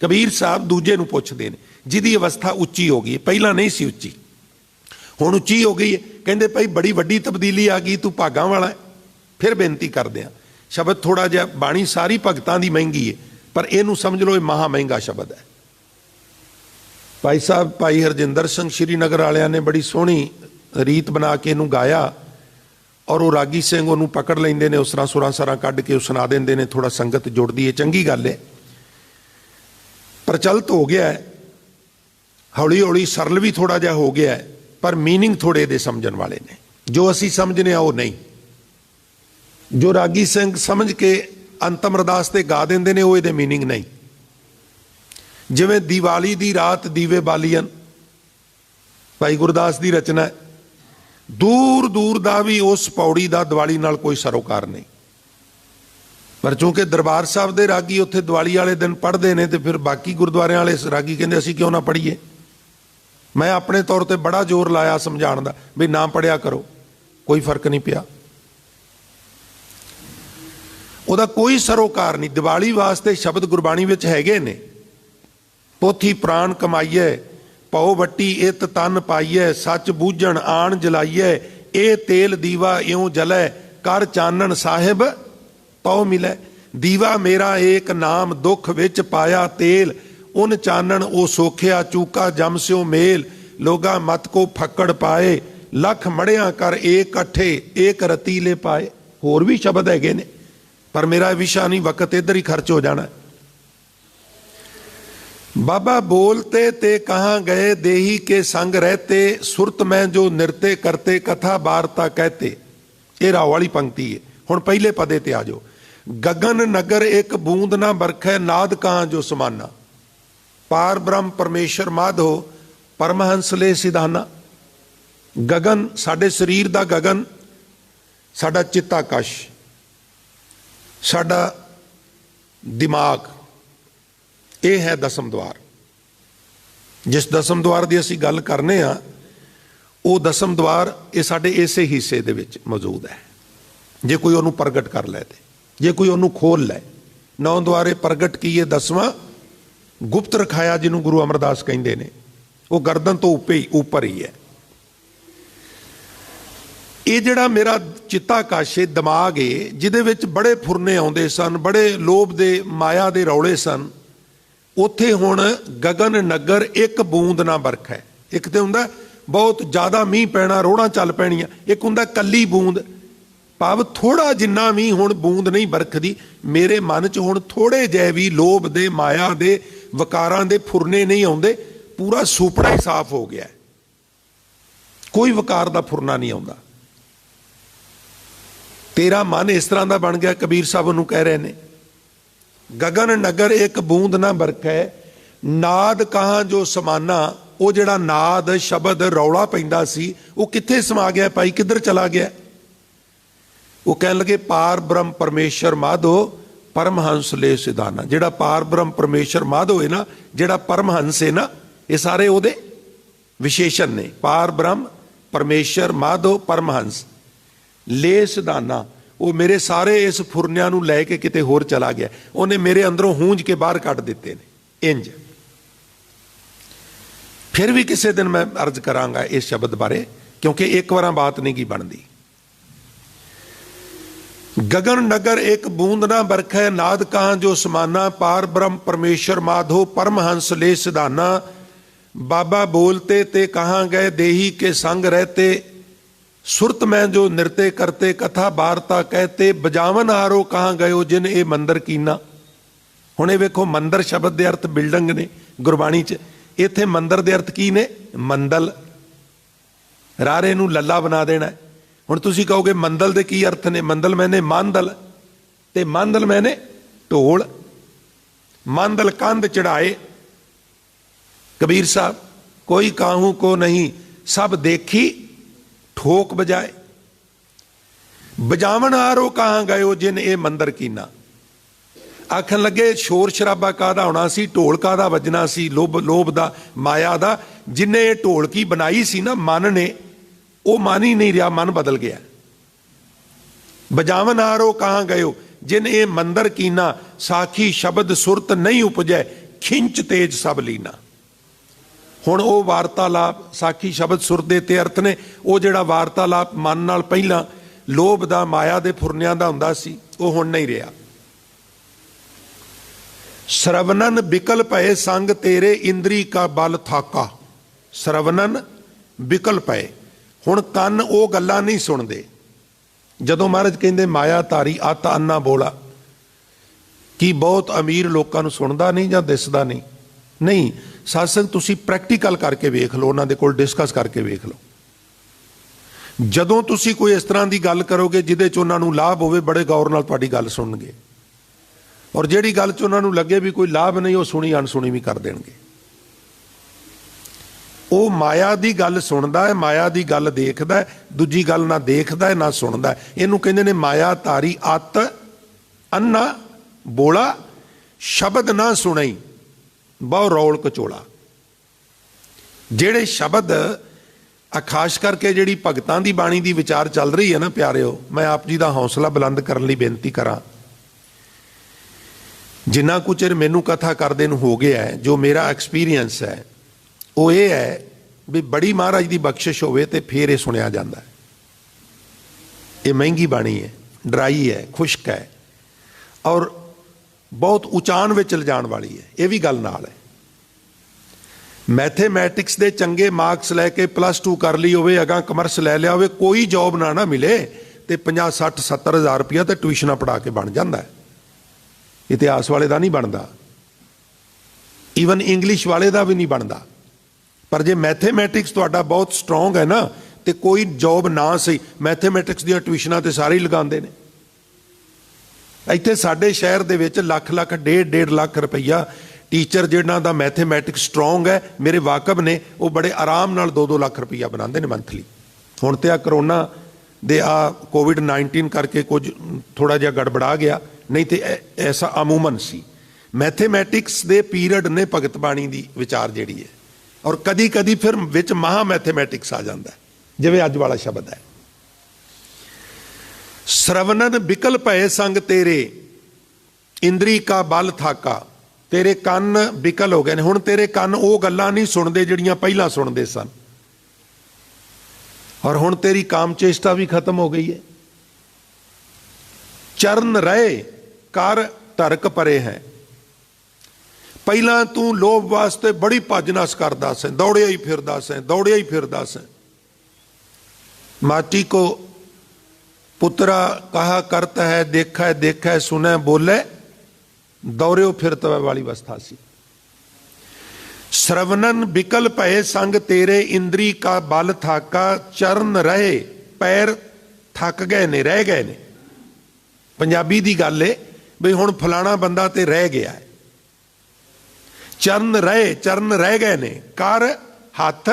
कबीर साहब दूजे नूं पुछदे ने जिहदी अवस्था उच्ची हो गई, पहला नहीं सी उच्ची, हुण उच्ची हो गई है। कहंदे भाई बड़ी वड्डी तब्दीली आ गई, तू भागां वाला है। फिर बेनती करदे आ, शब्द थोड़ा जिहा, बाणी सारी भगतां दी महंगी है, पर इहनूं समझ लो ये महा महंगा शब्द है। भाई साहब भाई हरजिंदर सिंह श्रीनगर वालियां ने बड़ी सोहनी रीत बना के इहनूं गाया, और वो रागी सिंह उहनूं पकड़ लैंदे ने, उस तरह सुरां सरां कढ के सुना देंदे ने। थोड़ा संगत जुड़दी है, चंगी गल है, प्रचलित हो गया है, हौली हौली सरल भी थोड़ा जिहा हो गया है, पर मीनिंग थोड़े दे समझण वाले ने। जो असी समझने वो नहीं। जो रागी सिंह समझ के ਅੰਤਮ ਅਰਦਾਸ ਤੇ ਗਾ ਦਿੰਦੇ ਨੇ, ਉਹ ਇਹਦੇ ਮੀਨਿੰਗ ਨਹੀਂ। ਜਿਵੇਂ ਦੀਵਾਲੀ ਦੀ ਰਾਤ ਦੀਵੇ ਬਾਲੀਅਨ ਭਾਈ ਗੁਰਦਾਸ ਦੀ ਰਚਨਾ ਹੈ, ਦੂਰ ਦੂਰ ਦਾ ਵੀ ਉਸ ਪੌੜੀ ਦਾ ਦੀਵਾਲੀ ਨਾਲ ਕੋਈ ਸਰੋਕਾਰ ਨਹੀਂ। ਪਰ ਚੂੰਕਿ ਦਰਬਾਰ ਸਾਹਿਬ ਦੇ ਰਾਗੀ ਉੱਥੇ ਦੀਵਾਲੀ ਵਾਲੇ ਦਿਨ ਪੜ੍ਹਦੇ ਨੇ, ਤੇ ਫਿਰ ਬਾਕੀ ਗੁਰਦੁਆਰਿਆਂ ਵਾਲੇ ਰਾਗੀ ਕਹਿੰਦੇ ਅਸੀਂ ਕਿਉਂ ਨਾ ਪੜ੍ਹੀਏ। ਮੈਂ ਆਪਣੇ ਤੌਰ ਤੇ ਬੜਾ ਜ਼ੋਰ ਲਾਇਆ ਸਮਝਾਉਣ ਦਾ ਵੀ ਨਾ ਪੜ੍ਹਿਆ ਕਰੋ, ਕੋਈ ਫਰਕ ਨਹੀਂ ਪਿਆ, ਉਹਦਾ ਕੋਈ ਸਰੋਕਾਰ ਨਹੀਂ। ਦੀਵਾਲੀ ਵਾਸਤੇ ਸ਼ਬਦ ਗੁਰਬਾਣੀ ਵਿੱਚ ਹੈਗੇ ਨੇ, ਪੋਥੀ ਪ੍ਰਾਣ ਕਮਾਈਏ, ਪਉ ਵੱਟੀ ਇਤ ਤਨ ਪਾਈਏ, ਸੱਚ ਬੂਝਣ ਆਣ ਜਲਾਈਏ, ਇਹ ਤੇਲ ਦੀਵਾ ਇਉਂ ਜਲੈ, ਕਰ ਚਾਨਣ ਸਾਹਿਬ ਪਉ ਮਿਲੈ। ਦੀਵਾ ਮੇਰਾ ਏਕ ਨਾਮ, ਦੁੱਖ ਵਿੱਚ ਪਾਇਆ ਤੇਲ, ਉਨ ਚਾਨਣ ਉਹ ਸੋਖਿਆ, ਚੂਕਾ ਜਮ ਸਿਓ ਮੇਲ, ਲੋਗਾ ਮਤ ਕੋ ਫੱਕੜ ਪਾਏ, ਲੱਖ ਮੜਿਆਂ ਕਰ ਏਕ ਇਕੱਠੇ, ਏਕ ਰਤੀਲੇ ਪਾਏ। ਹੋਰ ਵੀ ਸ਼ਬਦ ਹੈਗੇ ਨੇ, ਪਰ ਮੇਰਾ ਵਿਸ਼ਾ ਨਹੀਂ, ਵਕਤ ਇੱਧਰ ਹੀ ਖਰਚ ਹੋ ਜਾਣਾ। बाबा बोलते ते कहाँ गए, देही के संग रहते, सुरत में जो नृत्य करते, कथा वार्ता कहते। ये राव वाली पंक्ति है। हुण पहले पदे ते आ जाओ। गगन नगर एक बूंद ना बरखै, नाद कहाँ जो समाना, पार ब्रह्म परमेश्वर माधो, परमहंस ले सिधाना। गगन साडे शरीर दा गगन, साडा चित्ताकाश, साडा दिमाग, ਇਹ ਹੈ ਦਸਮ ਦੁਆਰ। ਜਿਸ ਦਸਮ ਦੁਆਰ ਦੀ ਅਸੀਂ ਗੱਲ ਕਰਨੇ ਆ, ਉਹ ਦਸਮ ਦੁਆਰ ਇਹ ਸਾਡੇ ਇਸੇ ਹਿੱਸੇ ਦੇ ਵਿੱਚ ਮੌਜੂਦ ਹੈ। ਜੇ ਕੋਈ ਉਹਨੂੰ ਪ੍ਰਗਟ ਕਰ ਲੈ ਤੇ, ਜੇ ਕੋਈ ਉਹਨੂੰ ਖੋਲ ਲੈ। 9 ਦੁਆਰੇ ਪ੍ਰਗਟ ਕੀਏ, 10ਵਾਂ ਗੁਪਤ ਰਖਾਇਆ, ਜਿਹਨੂੰ ਗੁਰੂ ਅਮਰਦਾਸ ਕਹਿੰਦੇ ਨੇ, ਉਹ ਗਰਦਨ ਤੋਂ ਉੱਪਰ ਹੀ ਹੈ। ਇਹ ਜਿਹੜਾ ਮੇਰਾ ਚਿੱਤਾਕਾਸ਼ ਹੈ, ਦਿਮਾਗ ਹੈ, ਜਿਹਦੇ ਵਿੱਚ ਬੜੇ ਫੁਰਨੇ ਆਉਂਦੇ ਸਨ, ਬੜੇ ਲੋਭ ਦੇ ਮਾਇਆ ਦੇ ਰੌਲੇ ਸਨ, ਉੱਥੇ ਹੁਣ ਗਗਨ ਨਗਰ ਇੱਕ ਬੂੰਦ ਨਾ ਬਰਖੈ। ਇੱਕ ਤੇ ਹੁੰਦਾ ਬਹੁਤ ਜ਼ਿਆਦਾ ਮੀਂਹ ਪੈਣਾ, ਰੋੜਾਂ ਚੱਲ ਪੈਣੀਆਂ, ਇੱਕ ਹੁੰਦਾ ਕੱਲੀ ਬੂੰਦ, ਭਾਵ ਥੋੜਾ ਜਿੰਨਾ ਵੀ ਹੁਣ ਬੂੰਦ ਨਹੀਂ ਬਰਖਦੀ। ਮੇਰੇ ਮਨ 'ਚ ਹੁਣ ਥੋੜੇ ਜਿਹੇ ਵੀ ਲੋਭ ਦੇ, ਮਾਇਆ ਦੇ, ਵਿਕਾਰਾਂ ਦੇ ਫੁਰਨੇ ਨਹੀਂ ਆਉਂਦੇ, ਪੂਰਾ ਸੁਪੜਾ ਹੀ ਸਾਫ਼ ਹੋ ਗਿਆ, ਕੋਈ ਵਿਕਾਰ ਦਾ ਫੁਰਨਾ ਨਹੀਂ ਆਉਂਦਾ। ਤੇਰਾ ਮਨ ਇਸ ਤਰ੍ਹਾਂ ਦਾ ਬਣ ਗਿਆ, ਕਬੀਰ ਸਾਹਿਬ ਨੂੰ ਕਹਿ ਰਹੇ ਨੇ, ਗਗਨ ਨਗਰ ਇੱਕ ਬੂੰਦ ਨਾ ਬਰਖੈ, ਨਾਦ ਕਹਾਂ ਜੋ ਸਮਾਨਾ। ਉਹ ਜਿਹੜਾ ਨਾਦ ਸ਼ਬਦ ਰੌਲਾ ਪੈਂਦਾ ਸੀ, ਉਹ ਕਿੱਥੇ ਸਮਾ ਗਿਆ ਭਾਈ, ਕਿੱਧਰ ਚਲਾ ਗਿਆ? ਉਹ ਕਹਿਣ ਲੱਗੇ ਪਾਰ ਬ੍ਰਹਮ ਪਰਮੇਸ਼ਰ ਮਾਧੋ, ਪਰਮਹੰਸ ਲੈ ਸਿਧਾਨਾ। ਜਿਹੜਾ ਪਾਰ ਬ੍ਰਹਮ ਪਰਮੇਸ਼ਰ ਮਾਧੋ ਹੈ ਨਾ, ਜਿਹੜਾ ਪਰਮਹੰਸ ਹੈ ਨਾ, ਇਹ ਸਾਰੇ ਉਹਦੇ ਵਿਸ਼ੇਸ਼ਣ ਨੇ। ਪਾਰ ਬ੍ਰਹਮ ਪਰਮੇਸ਼ਰ ਮਾਧੋ ਪਰਮਹੰਸ ਲੈ ਸਿਧਾਨਾ। ਉਹ ਮੇਰੇ ਸਾਰੇ ਇਸ ਫੁਰਨਿਆਂ ਨੂੰ ਲੈ ਕੇ ਕਿਤੇ ਹੋਰ ਚਲਾ ਗਿਆ, ਉਹਨੇ ਮੇਰੇ ਅੰਦਰੋਂ ਹੂੰਝ ਕੇ ਬਾਹਰ ਕੱਢ ਦਿੱਤੇ ਨੇ। ਇੰਜ ਫਿਰ ਵੀ ਕਿਸੇ ਦਿਨ ਮੈਂ ਅਰਜ਼ ਕਰਾਂਗਾ ਇਸ ਸ਼ਬਦ ਬਾਰੇ, ਕਿਉਂਕਿ ਇੱਕ ਵਾਰਾਂ ਬਾਤ ਨਹੀਂ ਕੀ ਬਣਦੀ। ਗगन नगर एक बूंद ना बरखै, नाद कहाँ जो समाना, पार ब्रह्म परमेश्वर माधो, परमहंस ले सिधाना। बाबा बोलते ते कहाँ गए, देही के संग रहते, सुरत में जो नृत्य करते, कथा वार्ता कहते। बजावन हारो कहाँ गयो, जिन ये मंदिर कीना। हुण ये वेखो, मंदिर शब्द के अर्थ बिल्डिंग ने गुरबाणी च, इत्थे मंदिर के अर्थ की ने, मंदल। रारे नूं लल्ला बना देना है। हुण तुसीं कहोगे मंदल दे की अर्थ ने? मंदल मैंने मांदल, ते मांदल मैंने ढोल। मांदल कंध चढ़ाए, कबीर साहब कोई काहू को नहीं, सब देखी ठोक बजाए। बजावन हारो कहाँ गयो, जिन ये मंदिर कीना। आखन लगे शोर शराबा काहदा होना सी, ढोल काहदा वजना सी, लोभ दा, माया दा। जिन्हें ये ढोलकी बनाई सी ना मन ने, वो मन ही नहीं रहा, मन बदल गया। बजावन हारो कहाँ गयो, जिन ये मंदिर कीना। साखी शब्द सुरत नहीं उपजै, खिंच तेज सब लीना। हुण वो वार्तालाप, साखी शब्द सुरत दे ते अर्थ ने, वो जिहड़ा वार्तालाप मन नाल पहला लोभ दा, माया दे फुरनियां दा हुंदा सी, वो हुण नहीं रहा। श्रवणन बिकल पए, संग तेरे इंद्री का बल थाका। श्रवणन बिकल पए, हुण कंन वो गल्लां नहीं सुणदे। जदों महाराज कहंदे माया धारी अत अन्ना बोला, कि बहुत अमीर लोकां नूं सुणदा नहीं जां दिसदा नहीं? नहीं, सत्संग तुसीं प्रैक्टिकल करके वेख लो, उन्हां दे कोल डिस्कस करके वेख लो। जदों तुसीं कोई इस तरह की गल करोगे जिहदे च उन्हां नूं लाभ होवे, बड़े गौर नाल तुहाडी गल सुणनगे। ਔਰ ਜਿਹੜੀ ਗੱਲ 'ਚ ਉਹਨਾਂ ਨੂੰ ਲੱਗੇ ਵੀ ਕੋਈ ਲਾਭ ਨਹੀਂ, ਉਹ ਸੁਣੀ ਅਣਸੁਣੀ ਵੀ ਕਰ ਦੇਣਗੇ। ਉਹ ਮਾਇਆ ਦੀ ਗੱਲ ਸੁਣਦਾ ਹੈ, ਮਾਇਆ ਦੀ ਗੱਲ ਦੇਖਦਾ ਹੈ, ਦੂਜੀ ਗੱਲ ਨਾ ਦੇਖਦਾ ਹੈ ਨਾ ਸੁਣਦਾ ਹੈ। ਇਹਨੂੰ ਕਹਿੰਦੇ ਨੇ ਮਾਇਆ ਧਾਰੀ ਅੱਤ ਅੰਨਾ ਬੋਲਾ, ਸ਼ਬਦ ਨਾ ਸੁਣਈ ਬਹੁ ਰੌਲ ਕਚੋਲਾ। ਜਿਹੜੇ ਸ਼ਬਦ ਖਾਸ ਕਰਕੇ ਜਿਹੜੀ ਭਗਤਾਂ ਦੀ ਬਾਣੀ ਦੀ ਵਿਚਾਰ ਚੱਲ ਰਹੀ ਹੈ ਨਾ ਪਿਆਰਿਓ, ਮੈਂ ਆਪ ਜੀ ਦਾ ਹੌਸਲਾ ਬੁਲੰਦ ਕਰਨ ਲਈ ਬੇਨਤੀ ਕਰਾਂ। ਜਿੰਨਾ ਕੁ ਚਿਰ ਮੈਨੂੰ ਕਥਾ ਕਰਦੇ ਨੂੰ ਹੋ ਗਿਆ ਹੈ, ਜੋ ਮੇਰਾ ਐਕਸਪੀਰੀਅੰਸ ਹੈ ਉਹ ਇਹ ਹੈ ਵੀ ਬੜੀ ਮਹਾਰਾਜ ਦੀ ਬਖਸ਼ਿਸ਼ ਹੋਵੇ ਤੇ ਫਿਰ ਇਹ ਸੁਣਿਆ ਜਾਂਦਾ ਹੈ। ਇਹ ਮਹਿੰਗੀ ਬਾਣੀ ਹੈ, ਡਰਾਈ ਹੈ, ਖੁਸ਼ਕ ਹੈ ਔਰ ਬਹੁਤ ਉਚਾਨ ਵਿੱਚ ਲਿਜਾਣ ਵਾਲੀ ਹੈ। ਇਹ ਵੀ ਗੱਲ ਨਾਲ ਹੈ, ਮੈਥੇਮੈਟਿਕਸ ਦੇ ਚੰਗੇ ਮਾਰਕਸ ਲੈ ਕੇ +2 ਕਰ ਲਈ ਹੋਵੇ, ਅਗਾਂ ਕਮਰਸ ਲੈ ਲਿਆ ਹੋਵੇ, ਕੋਈ ਜੋਬ ਨਾ ਮਿਲੇ ਤੇ 50 60 70 ਹਜ਼ਾਰ ਰੁਪਇਆ ਤੇ ਟਿਊਸ਼ਨਾਂ ਪੜ੍ਹਾ ਕੇ ਬਣ ਜਾਂਦਾ ਹੈ। ਇਤਿਹਾਸ ਵਾਲੇ ਦਾ ਨਹੀਂ ਬਣਦਾ, ਈਵਨ ਇੰਗਲਿਸ਼ ਵਾਲੇ ਦਾ ਵੀ ਨਹੀਂ ਬਣਦਾ। ਪਰ ਜੇ ਮੈਥੇਮੈਟਿਕਸ ਤੁਹਾਡਾ ਬਹੁਤ ਸਟਰੋਂਗ ਹੈ ਨਾ ਤੇ ਕੋਈ ਜੋਬ ਨਾ ਸਹੀ, ਮੈਥੇਮੈਟਿਕਸ ਦੀਆਂ ਟਿਊਸ਼ਨਾਂ ਤੇ ਸਾਰੇ ਹੀ ਲਗਾਉਂਦੇ ਨੇ। ਇੱਥੇ ਸਾਡੇ ਸ਼ਹਿਰ ਦੇ ਵਿੱਚ ਲੱਖ 1.5 ਲੱਖ ਰੁਪਈਆ ਟੀਚਰ ਜਿਹਨਾਂ ਦਾ ਮੈਥੇਮੈਟਿਕਸ ਸਟਰੋਂਗ ਹੈ, ਮੇਰੇ ਵਾਕਬ ਨੇ, ਉਹ ਬੜੇ ਆਰਾਮ ਨਾਲ 2-2 ਲੱਖ ਰੁਪਈਆ ਬਣਾਉਂਦੇ ਨੇ ਮੰਥਲੀ। ਹੁਣ ਤੇ ਆ ਕਰੋਨਾ ਦੇ ਕੋਵਿਡ-19 ਕਰਕੇ ਕੁਝ ਥੋੜਾ ਜਿਹਾ ਗੜਬੜਾ ਗਿਆ, ਨਹੀਂ ਤੇ ਐਸਾ ਅਮੂਮਨ ਸੀ। ਮੈਥੇਮੈਟਿਕਸ ਦੇ ਪੀਰੀਅਡ ਨੇ ਭਗਤ ਬਾਣੀ ਦੀ ਵਿਚਾਰ ਜਿਹੜੀ ਹੈ, ਔਰ ਕਦੀ ਕਦੀ ਫਿਰ ਵਿੱਚ ਮਹਾ ਮੈਥੇਮੈਟਿਕਸ ਆ ਜਾਂਦਾ, ਜਿਵੇਂ ਅੱਜ ਵਾਲਾ ਸ਼ਬਦ ਹੈ। ਸਰਵਨਨ ਬਿਕਲ ਭਏ ਸੰਗ ਤੇਰੇ, ਇੰਦਰੀ ਕਾ ਬਲ ਥਾਕਾ। ਤੇਰੇ ਕੰਨ ਬਿਕਲ ਹੋ ਗਏ ਨੇ, ਹੁਣ ਤੇਰੇ ਕੰਨ ਉਹ ਗੱਲਾਂ ਨਹੀਂ ਸੁਣਦੇ ਜਿਹੜੀਆਂ ਪਹਿਲਾਂ ਸੁਣਦੇ ਸਨ, ਔਰ ਹੁਣ ਤੇਰੀ ਕਾਮ ਚੇਸ਼ਟਾ ਵੀ ਖਤਮ ਹੋ ਗਈ ਹੈ। ਚਰਨ ਰਹੇ ਕਰ ਧਰਕ ਪਰੇ ਹੈ। ਪਹਿਲਾਂ ਤੂੰ ਲੋਭ ਵਾਸਤੇ ਬੜੀ ਭੱਜ ਨਸ ਕਰਦਾ ਸੈਂ, ਦੌੜਿਆ ਹੀ ਫਿਰਦਾ ਸੈਂ। ਮਾਟੀ ਕੋ ਪੁੱਤਰਾ ਕਹਾ ਕਰਤ ਹੈ, ਦੇਖੈ ਸੁਨੈ ਬੋਲੇ, ਦੌੜਿਓ ਫਿਰਤਵੈ ਵਾਲੀ ਅਵਸਥਾ ਸੀ। ਸਰਵਨਨ ਬਿਕਲ ਭਏ ਸੰਗ ਤੇਰੇ, ਇੰਦਰੀ ਕਾ ਬਲ ਥਾਕਾ। ਚਰਨ ਰਹੇ, ਪੈਰ ਥੱਕ ਗਏ ਨੇ, ਰਹਿ ਗਏ ਨੇ। ਪੰਜਾਬੀ ਦੀ ਗੱਲ ਏ ਬਈ ਹੁਣ ਫਲਾਣਾ ਬੰਦਾ ਤੇ ਰਹਿ ਗਿਆ ਹੈ। ਚਰਨ ਰਹਿ ਗਏ ਨੇ। ਕਰ ਹੱਥ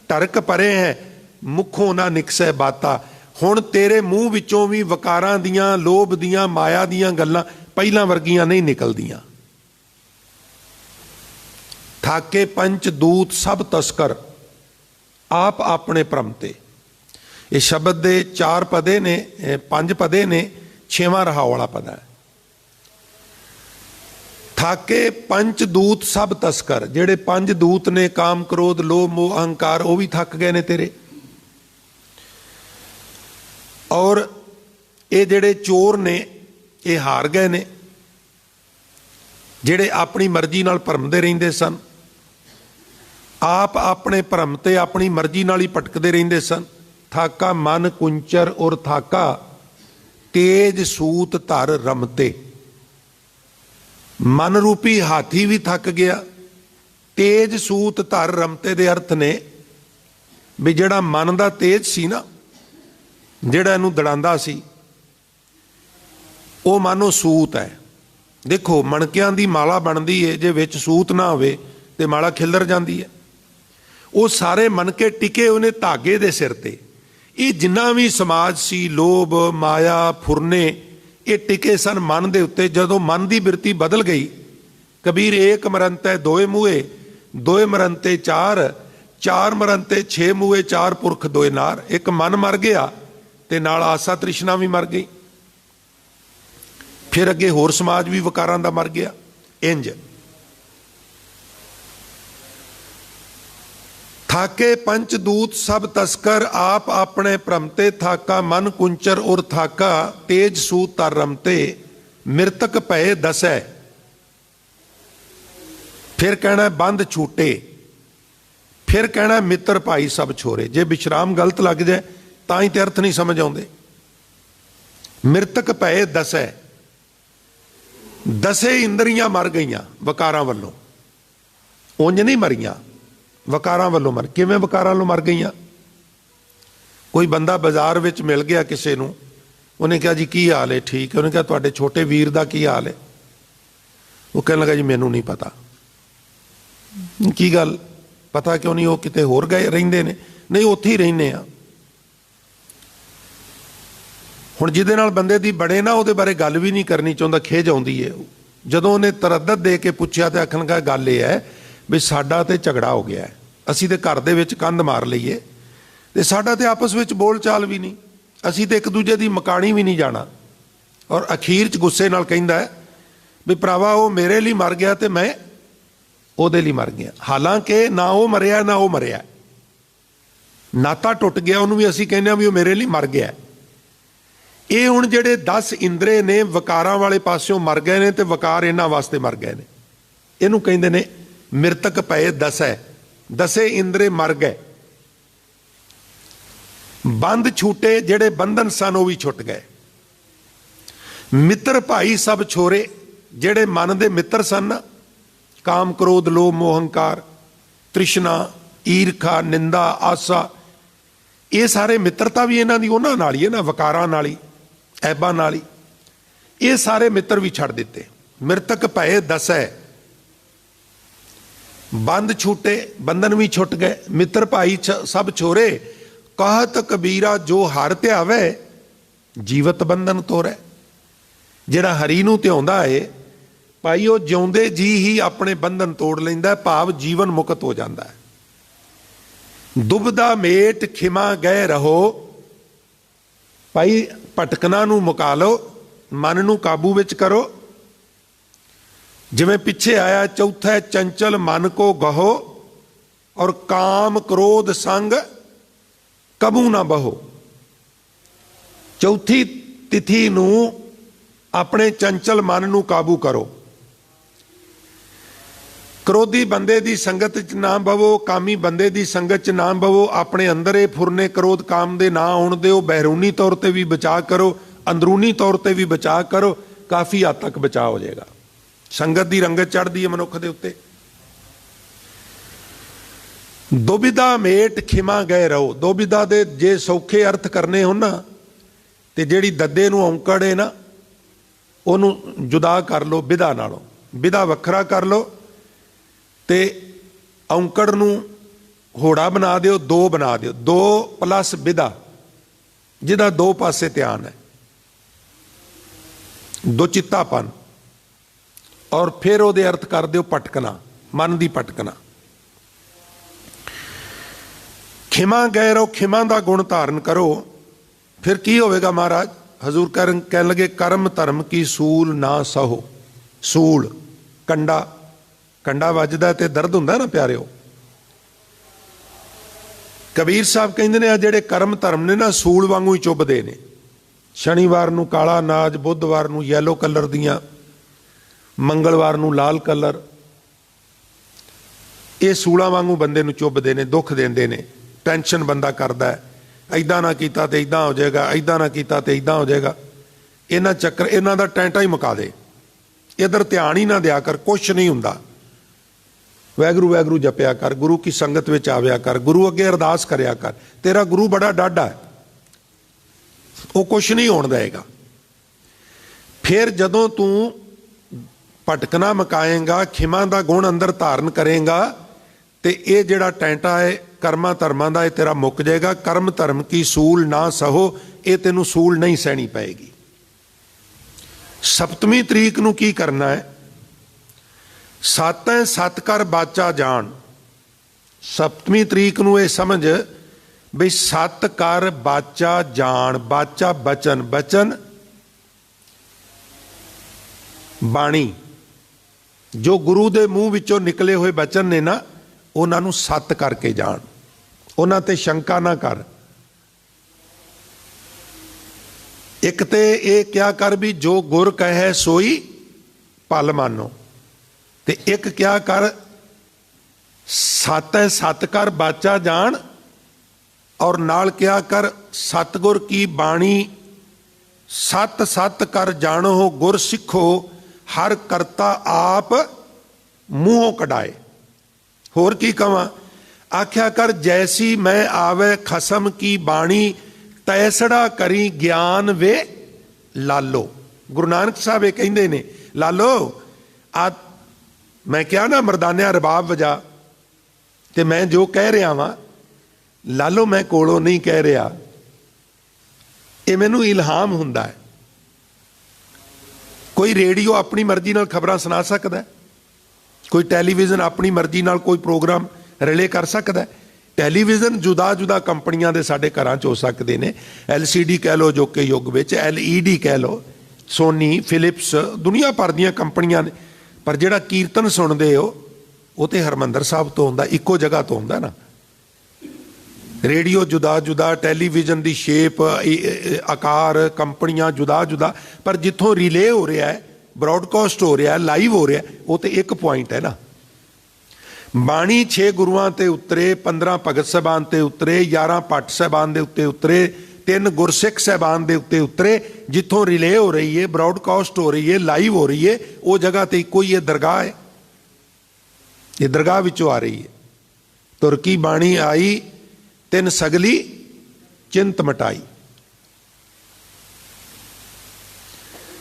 ਟਰਕ ਪਰੇ ਹੈ, ਮੁਖੋਂ ਨਾ ਨਿਕਸੈ ਬਾਤਾ। ਹੁਣ ਤੇਰੇ ਮੂੰਹ ਵਿੱਚੋਂ ਵੀ ਵਕਾਰਾਂ ਦੀਆਂ, ਲੋਭ ਦੀਆਂ, ਮਾਇਆ ਦੀਆਂ ਗੱਲਾਂ ਪਹਿਲਾਂ ਵਰਗੀਆਂ ਨਹੀਂ ਨਿਕਲਦੀਆਂ। ਥਾਕੇ ਪੰਚ ਦੂਤ ਸਭ ਤਸਕਰ, ਆਪ ਆਪਣੇ ਭਰਮ ਤੇ। ਇਹ ਸ਼ਬਦ ਦੇ 4 ਪਦੇ ਨੇ, 5 ਪਦੇ ਨੇ, 6ਵਾਂ ਰਹਾ ਵਾਲਾ ਪਦਾ ਹੈ। ਥਾਕੇ ਪੰਚ ਦੂਤ ਸਭ ਤਸਕਰ, ਜਿਹੜੇ 5 ਦੂਤ ਨੇ, ਕਾਮ ਕ੍ਰੋਧ ਲੋਭ ਮੋਹ ਅਹੰਕਾਰ, ਉਹ ਵੀ ਥੱਕ ਗਏ ਨੇ ਤੇਰੇ। ਔਰ ਇਹ ਜਿਹੜੇ ਚੋਰ ਨੇ ਇਹ ਹਾਰ ਗਏ ਨੇ, ਜਿਹੜੇ ਆਪਣੀ ਮਰਜ਼ੀ ਨਾਲ ਭਰਮਦੇ ਰਹਿੰਦੇ ਸਨ, ਆਪ ਆਪਣੇ ਭਰਮ ਤੇ ਆਪਣੀ ਮਰਜ਼ੀ ਨਾਲ ਹੀ ਭਟਕਦੇ ਰਹਿੰਦੇ ਸਨ। ਥਾਕਾ ਮਨ ਕੁੰਚਰ ਔਰ ਥਾਕਾ ਤੇਜ ਸੂਤ ਧਰ ਰਮਤੇ। ਮਨ ਰੂਪੀ ਹਾਥੀ ਵੀ ਥੱਕ ਗਿਆ। ਤੇਜ ਸੂਤ ਧਰ ਰਮਤੇ ਦੇ ਅਰਥ ਨੇ ਵੀ ਜਿਹੜਾ ਮਨ ਦਾ ਤੇਜ ਸੀ ਨਾ, ਜਿਹੜਾ ਇਹਨੂੰ ਦੜਾਂਦਾ ਸੀ, ਉਹ ਮਾਨੋ ਸੂਤ ਹੈ। ਦੇਖੋ ਮਣਕਿਆਂ ਦੀ ਮਾਲਾ ਬਣਦੀ ਹੈ, ਜੇ ਵਿੱਚ ਸੂਤ ਨਾ ਹੋਵੇ ਤੇ ਮਾਲਾ ਖਿਲਰ ਜਾਂਦੀ ਹੈ। ਉਹ ਸਾਰੇ ਮਣਕੇ ਟਿਕੇ ਉਹਨੇ ਧਾਗੇ ਦੇ ਸਿਰ ਤੇ। ਇਹ ਜਿੰਨਾ ਵੀ ਸਮਾਜ ਸੀ, ਲੋਭ ਮਾਇਆ ਫੁਰਨੇ, ਇਹ ਟਿਕੇ ਸਨ ਮਨ ਦੇ ਉੱਤੇ। ਜਦੋਂ ਮਨ ਦੀ ਬਿਰਤੀ ਬਦਲ ਗਈ, ਕਬੀਰ ਏਕ ਮਰੰਤੈ ਦੋਏ ਮੂਹੇ, ਦੋਏ ਮਰੰਤੇ ਚਾਰ, ਚਾਰ ਮਰੰਤੇ 6 ਮੂਹੇ, 4 ਪੁਰਖ ਦੋਏ ਨਾਰ। ਇੱਕ ਮਨ ਮਰ ਗਿਆ ਤੇ ਨਾਲ ਆਸਾ ਤ੍ਰਿਸ਼ਨਾ ਵੀ ਮਰ ਗਈ। ਫਿਰ ਅੱਗੇ ਹੋਰ ਸਮਾਜ ਵੀ ਵਿਕਾਰਾਂ ਦਾ ਮਰ ਗਿਆ। ਇੰਜ ਥਾਕੇ ਪੰਚ ਦੂਤ ਸਭ ਤਸਕਰ, ਆਪ ਆਪਣੇ ਭ੍ਰਮਤੇ। ਥਾਕਾ ਮਨ ਕੁੰਚਰ ਔਰ ਥਾਕਾ ਤੇਜ ਸੂਤ ਧਰ ਰਮਤੇ। ਮਿਰਤਕ ਭਏ ਦਸੈ, ਫਿਰ ਕਹਿਣਾ ਬੰਦ ਛੂਟੇ, ਫਿਰ ਕਹਿਣਾ ਮਿੱਤਰ ਭਾਈ ਸਭ ਛੋਰੇ। ਜੇ ਵਿਸ਼ਰਾਮ ਗਲਤ ਲੱਗ ਜਾਏ ਤਾਂ ਹੀ ਤੇ ਅਰਥ ਨਹੀਂ ਸਮਝ ਆਉਂਦੇ। ਮਿਰਤਕ ਭਏ ਦਸੈ, 10 ਇੰਦਰੀਆਂ ਮਰ ਗਈਆਂ ਵਕਾਰਾਂ ਵੱਲੋਂ। ਉਂਝ ਨਹੀਂ ਮਰੀਆਂ, ਵਕਾਰਾਂ ਵੱਲੋਂ ਮਰ। ਕਿਵੇਂ ਵਕਾਰਾਂ ਵੱਲੋਂ ਮਰ ਗਈਆਂ? ਕੋਈ ਬੰਦਾ ਬਾਜ਼ਾਰ ਵਿੱਚ ਮਿਲ ਗਿਆ ਕਿਸੇ ਨੂੰ, ਉਹਨੇ ਕਿਹਾ ਜੀ ਕੀ ਹਾਲ ਹੈ? ਠੀਕ ਹੈ। ਉਹਨੇ ਕਿਹਾ ਤੁਹਾਡੇ ਛੋਟੇ ਵੀਰ ਦਾ ਕੀ ਹਾਲ ਹੈ? वो कहने लगा जी मैनू नहीं पता। की गल पता क्यों नहीं? वो किते होर गए रहिंदे ने? नहीं उत्थे ही रहने आ। हुण जिहदे नाल बंदे दी बड़े ना उहदे बारे गल भी नहीं करनी चाहुंदा, खिज आउंदी है। जदों उहने तरद्दत दे के पुछया ते आखण लगा गल इह है भी साडा ते झगड़ा हो गया है, असीं ते घर दे विच कंध मार लईए ते साडा ते आपस विच बोल चाल भी नहीं, असीं ते एक दूजे दी मकाणी भी नहीं जाना। और अखीर च गुस्से नाल कहिंदा है भी भरावा वो मेरे लिए मर गया ते मैं ਉਹਦੇ ਲਈ मर गया। हालांकि ना वो मरिया ना वो मरिया, नाता टुट गया, ਉਹਨੂੰ भी ਅਸੀਂ ਕਹਿੰਦੇ ਆ ਵੀ ਉਹ ਮੇਰੇ ਲਈ मर गया। ਇਹ ਹੁਣ ਜਿਹੜੇ 10 ਇੰਦਰੇ ਨੇ ਵਕਾਰਾਂ ਵਾਲੇ ਪਾਸਿਓਂ ਮਰ ਗਏ ਨੇ ਤੇ ਵਕਾਰ ਇਹਨਾਂ ਵਾਸਤੇ ਮਰ ਗਏ ਨੇ। ਇਹਨੂੰ ਕਹਿੰਦੇ ਨੇ ਮ੍ਰਿਤਕ ਪਏ ਦਸੇ ਇੰਦਰੇ ਮਰ ਗਏ। ਬੰਦ ਛੂਟੇ, ਜਿਹੜੇ ਬੰਧਨ ਸਨ ਉਹ ਵੀ ਛੁੱਟ ਗਏ। ਮਿੱਤਰ ਭਾਈ ਸਭ ਛੋਰੇ, ਜਿਹੜੇ ਮਨ ਦੇ ਮਿੱਤਰ ਸਨ, ਕਾਮ ਕ੍ਰੋਧ ਲੋਭ ਮੋਹ ਹੰਕਾਰ ਤ੍ਰਿਸ਼ਨਾ ਈਰਖਾ ਨਿੰਦਾ ਆਸਾ, ਇਹ ਸਾਰੇ ਮਿੱਤਰਤਾ ਵੀ ਇਹਨਾਂ ਦੀ ਉਹਨਾਂ ਨਾਲ ਹੀ, ਇਹਨਾਂ ਵਕਾਰਾਂ ਨਾਲ ਹੀ, ਐਬਾਂ ਨਾਲ ਹੀ, ਇਹ ਸਾਰੇ ਮਿੱਤਰ ਵੀ ਛੱਡ ਦਿੱਤੇ। ਮ੍ਰਿਤਕ ਭਏ ਦਸੈ, ਬੰਦ ਛੂਟੇ, ਬੰਧਨ ਵੀ ਛੁੱਟ ਗਏ। ਮਿੱਤਰ ਭਾਈ ਸਭ ਛੋਰੇ, कहत कबीरा जो हर ध्यावै जीवत बंधन तोरै। ਜਿਹੜਾ ਹਰੀ ਨੂੰ ਧਿਆਉਂਦਾ ਏ ਭਾਈ ਉਹ ਜਿਉਂਦੇ ਜੀ ਹੀ ਆਪਣੇ ਬੰਧਨ ਤੋੜ ਲੈਂਦਾ, ਭਾਵ ਜੀਵਨ ਮੁਕਤ ਹੋ ਜਾਂਦਾ ਹੈ। ਦੁਬਦਾ ਮੇਟ ਖਿਮਾ ਗਏ ਰਹੋ, ਭਾਈ ਭਟਕਣਾ ਨੂੰ ਮੁਕਾ ਲਓ, ਮਨ ਨੂੰ ਕਾਬੂ ਵਿੱਚ ਕਰੋ। ਜਿਵੇਂ ਪਿੱਛੇ ਆਇਆ ਚੌਥਾ, ਚੰਚਲ ਮਨ ਕੋ ਗਹੋ ਔਰ ਕਾਮ ਕ੍ਰੋਧ ਸੰਗ ਕਬੂ ਨਾ ਬਹੋ। ਚੌਥੀ ਤਿਥੀ ਨੂੰ ਆਪਣੇ ਚੰਚਲ ਮਨ ਨੂੰ ਕਾਬੂ ਕਰੋ। ਕ੍ਰੋਧੀ ਬੰਦੇ ਦੀ ਸੰਗਤ ਚ ਨਾ ਬਵੋ, ਕਾਮੀ ਬੰਦੇ ਦੀ ਸੰਗਤ ਚ ਨਾ ਬਵੋ। ਆਪਣੇ ਅੰਦਰ ਇਹ ਫੁਰਨੇ ਕ੍ਰੋਧ ਕਾਮ ਦੇ ਨਾ ਆਉਣ ਦਿਓ। ਬਹਿਰੂਨੀ ਤੌਰ ਤੇ ਵੀ ਬਚਾਅ ਕਰੋ, ਅੰਦਰੂਨੀ ਤੌਰ ਤੇ ਵੀ ਬਚਾਅ ਕਰੋ, ਕਾਫੀ ਹੱਦ ਤੱਕ ਬਚਾਅ ਹੋ ਜਾਏਗਾ। ਸੰਗਤ ਦੀ ਰੰਗਤ ਚੜ੍ਹਦੀ ਹੈ ਮਨੁੱਖ ਦੇ ਉੱਤੇ। ਦੁਬਿਧਾ ਮੇਟ ਖਿਮਾ ਗਏ ਰਹੋ। ਦੁਬਿਧਾ ਦੇ ਜੇ ਸੌਖੇ ਅਰਥ ਕਰਨੇ ਹੋਣ ਨਾ ਤੇ ਜਿਹੜੀ ਦੱਦੇ ਨੂੰ ਔਂਕੜ ਹੈ ਨਾ ਉਹਨੂੰ ਜੁਦਾ ਕਰ ਲਓ ਵਿਧਾ ਨਾਲੋਂ। ਵਿਧਾ ਵੱਖਰਾ ਕਰ ਲਓ ਤੇ ਔਂਕੜ ਨੂੰ ਹੋੜਾ ਬਣਾ ਦਿਓ, ਦੋ ਬਣਾ ਦਿਓ। ਦੋ ਪਲੱਸ ਵਿਧਾ, ਜਿਹਦਾ ਦੋ ਪਾਸੇ ਧਿਆਨ ਹੈ, ਦੋ ਚਿੱਤਾਪਨ। ਔਰ ਫਿਰ ਉਹਦੇ ਅਰਥ ਕਰ ਦਿਓ ਭਟਕਣਾ, ਮਨ ਦੀ ਭਟਕਣਾ। ਖਿਮਾ ਗਏ ਰਹੋ, ਖਿਮਾ ਦਾ ਗੁਣ ਧਾਰਨ ਕਰੋ। ਫਿਰ ਕੀ ਹੋਵੇਗਾ ਮਹਾਰਾਜ? ਹਜ਼ੂਰ ਕਹਿਣ ਲੱਗੇ ਕਰਮ ਧਰਮ ਕੀ ਸੂਲ ਨਾ ਸਹੋ। ਸੂਲ ਕੰਡਾ, ਕੰਡਾ ਵੱਜਦਾ ਤੇ ਦਰਦ ਹੁੰਦਾ ਨਾ ਪਿਆਰਿਓ। ਕਬੀਰ ਸਾਹਿਬ ਕਹਿੰਦੇ ਨੇ ਆ ਜਿਹੜੇ ਕਰਮ ਧਰਮ ਨੇ ਨਾ ਸੂਲ ਵਾਂਗੂ ਹੀ ਚੁੱਭਦੇ ਨੇ। ਸ਼ਨੀਵਾਰ ਨੂੰ ਕਾਲਾ ਅਨਾਜ, ਬੁੱਧਵਾਰ ਨੂੰ ਯੈਲੋ ਕਲਰ ਦੀਆਂ, ਮੰਗਲਵਾਰ ਨੂੰ ਲਾਲ ਕਲਰ। ਇਹ ਸੂਲਾਂ ਵਾਂਗੂ ਬੰਦੇ ਨੂੰ ਚੁੱਭਦੇ ਨੇ, ਦੁੱਖ ਦਿੰਦੇ ਨੇ। ਟੈਨਸ਼ਨ ਬੰਦਾ ਕਰਦਾ ਹੈ, ਇੱਦਾਂ ਨਾ ਕੀਤਾ ਤੇ ਇੱਦਾਂ ਹੋ ਜਾਏਗਾ, ਇੱਦਾਂ ਨਾ ਕੀਤਾ ਤੇ ਇੱਦਾਂ ਹੋ ਜਾਏਗਾ। ਇਹਨਾਂ ਚੱਕਰ, ਇਹਨਾਂ ਦਾ ਟੈਂਟਾ ਹੀ ਮੁਕਾ ਦੇ। ਇੱਧਰ ਧਿਆਨ ਹੀ ਨਾ ਦਿਆ ਕਰ, ਕੁਛ ਨਹੀਂ ਹੁੰਦਾ। ਵਾਹਿਗੁਰੂ ਵਾਹਿਗੁਰੂ ਜਪਿਆ ਕਰ, ਗੁਰੂ ਕੀ ਸੰਗਤ ਵਿੱਚ ਆਵਿਆ ਕਰ, ਗੁਰੂ ਅੱਗੇ ਅਰਦਾਸ ਕਰਿਆ ਕਰ। ਤੇਰਾ ਗੁਰੂ ਬੜਾ ਡਾਢਾ ਹੈ, ਉਹ ਕੁਛ ਨਹੀਂ ਹੋਣ ਦੇਗਾ। ਫਿਰ ਜਦੋਂ ਤੂੰ ਭਟਕਣਾ ਮਕਾਏਂਗਾ, ਖਿਮਾ ਦਾ ਗੁਣ ਅੰਦਰ ਧਾਰਨ ਕਰੇਂਗਾ ਤੇ ਇਹ ਜਿਹੜਾ ਟੈਂਟਾ ਹੈ ਕਰਮਾਂ ਧਰਮਾਂ ਦਾ, ਇਹ ਤੇਰਾ ਮੁੱਕ ਜਾਏਗਾ। ਕਰਮ ਧਰਮ ਕੀ ਸੂਲ ਨਾ ਸਹੋ, ਇਹ ਤੈਨੂੰ ਸੂਲ ਨਹੀਂ ਸਹਿਣੀ ਪਏਗੀ। ਸਪਤਵੀਂ ਤਰੀਕ ਨੂੰ ਕੀ ਕਰਨਾ ਹੈ? ਸਤੈ ਸਤ ਕਰ ਬਾਚਾ ਜਾਣ। ਸਪਤਵੀਂ ਤਰੀਕ ਨੂੰ ਇਹ ਸਮਝ ਵੀ ਸਤ ਕਰ ਬਾਚਾ ਜਾਣ। ਬਾਚਾ ਬਚਨ, ਬਚਨ ਬਾਣੀ, ਜੋ ਗੁਰੂ ਦੇ ਮੂੰਹ ਵਿੱਚੋਂ ਨਿਕਲੇ ਹੋਏ ਬਚਨ ਨੇ ਨਾ, ਉਹਨਾਂ ਨੂੰ ਸੱਤ ਕਰਕੇ ਜਾਣ। ਉਹਨਾਂ ਤੇ ਸ਼ੰਕਾ ਨਾ ਕਰ। ਇੱਕ ਤੇ ਇਹ ਕਿਆ ਕਰ ਵੀ ਜੋ ਗੁਰ ਕਹੈ ਸੋਈ ਭਲ ਮਾਨੋ, ਤੇ ਇੱਕ ਕਿਆ ਕਰ ਸਤ ਹੈ ਸਤ ਕਰ ਬਾਚਾ ਜਾਣ, ਔਰ ਨਾਲ ਕਿਆ ਕਰ ਸਤਗੁਰ ਕੀ ਬਾਣੀ ਸਤ ਸਤ ਕਰ ਜਾਣੋ ਗੁਰ ਸਿੱਖੋ ਹਰ ਕਰਤਾ ਆਪ ਮੂੰਹੋਂ ਕਢਾਏ। ਹੋਰ ਕੀ ਕਵਾਂ? ਆਖਿਆ ਕਰ ਜੈਸੀ ਮੈਂ ਆਵੇ ਖਸਮ ਕੀ ਬਾਣੀ ਤੈਸੜਾ ਕਰੀ ਗਿਆਨ ਵੇ ਲਾਲੋ। ਗੁਰੂ ਨਾਨਕ ਸਾਹਿਬ ਇਹ ਕਹਿੰਦੇ ਨੇ, ਲਾਲੋ ਆ मैं क्या ना मरदानिया रबाब वजा, ते मैं जो कह रहा वां लालो मैं कोलों नहीं कह रहा, ये मैनू इल्हाम हुंदा है। कोई रेडियो अपनी मर्जी नाल खबरां सुना सकदा है, कोई टैलीविजन अपनी मर्जी नाल कोई प्रोग्राम रिले कर सकदा है। टैलीविजन जुदा जुदा कंपनियां दे साडे घरां च हो सकदे ने, LCD कह लो जो कि युग विच, LED कह लो, सोनी, फिलिप्स, दुनिया भर दीयां कंपनियां ने, पर जिहड़ा कीर्तन सुणदे हो वो तो हरमंदर साहब तो हुंदा, इक्को जगह तो हुंदा ना। रेडियो जुदा जुदा, टैलीविजन की शेप आकार कंपनियां जुदा जुदा, पर जिथों रिले हो रहा है, ब्रॉडकास्ट हो रहा है, लाइव हो रहा है, वो तो एक पॉइंट है ना। बाणी 6 गुरुआं ते उतरे, 15 भगत साहबान ते उतरे, 11 भट्ट साहबान दे उत्ते उतरे, 3 गुरसिख साहबान दे उत्ते उतरे। जिथों रिले हो रही है, ब्रॉडकास्ट हो रही है, लाइव हो रही है, वो जगह तो इको ही है, दरगाह है। ये दरगाह विचों आ रही है। तुरकी बाणी आई, 3 सगली चिंत मटाई।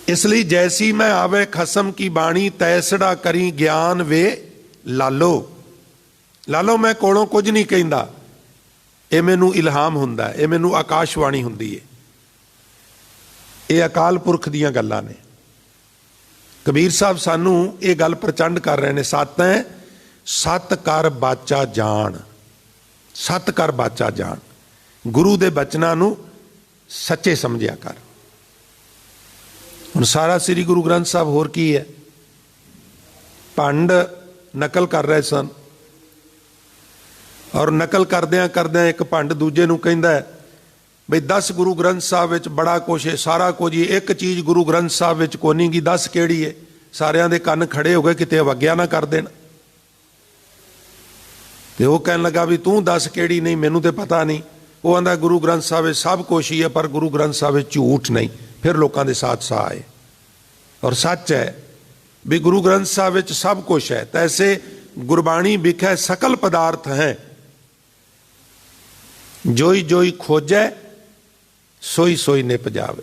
इसलिए जैसी मैं आवे खसम की बाणी, तैसड़ा करी ज्ञान वे लालो। लालो मैं कोलों कुछ नहीं कहंदा, ये मैनू इल्हाम हुंदा है, ये मैनू आकाशवाणी हुंदी है। ये अकाल पुरख दीयां गल्लां ने। कबीर साहब सानू ये गल प्रचंड कर रहे हैं, सत है सत कर बाचा जान, सत कर बाचा जान। गुरु दे बचनां नू सच्चे समझिया कर। हुण सारा श्री गुरु ग्रंथ साहब होर की है, भंड नकल कर रहे सन, और नकल करदियां करदियां एक भंड दूजे नूं कहंदा है बई 10 गुरु ग्रंथ साहब विच बड़ा कुछ है, सारा कुछ ही, एक चीज़ गुरु ग्रंथ साहब विच कोई नहीं गी, 10 किहड़ी है। सारियां दे कन्न खड़े हो गए, किते अवग्या ना कर देण। ते वो कहन लगा भी तू दस किहड़ी नहीं, मैनू तो पता नहीं। वो आंदा गुरु ग्रंथ साहब सब कुछ ही है, पर गुरु ग्रंथ साहब झूठ नहीं। फिर लोगों के साथ सा आए, और सच है भी गुरु ग्रंथ साहब सब कुछ है। तैसे गुरबाणी विखै सकल पदार्थ हैं, जोई जोई खोजै सोई सोई निप जावे।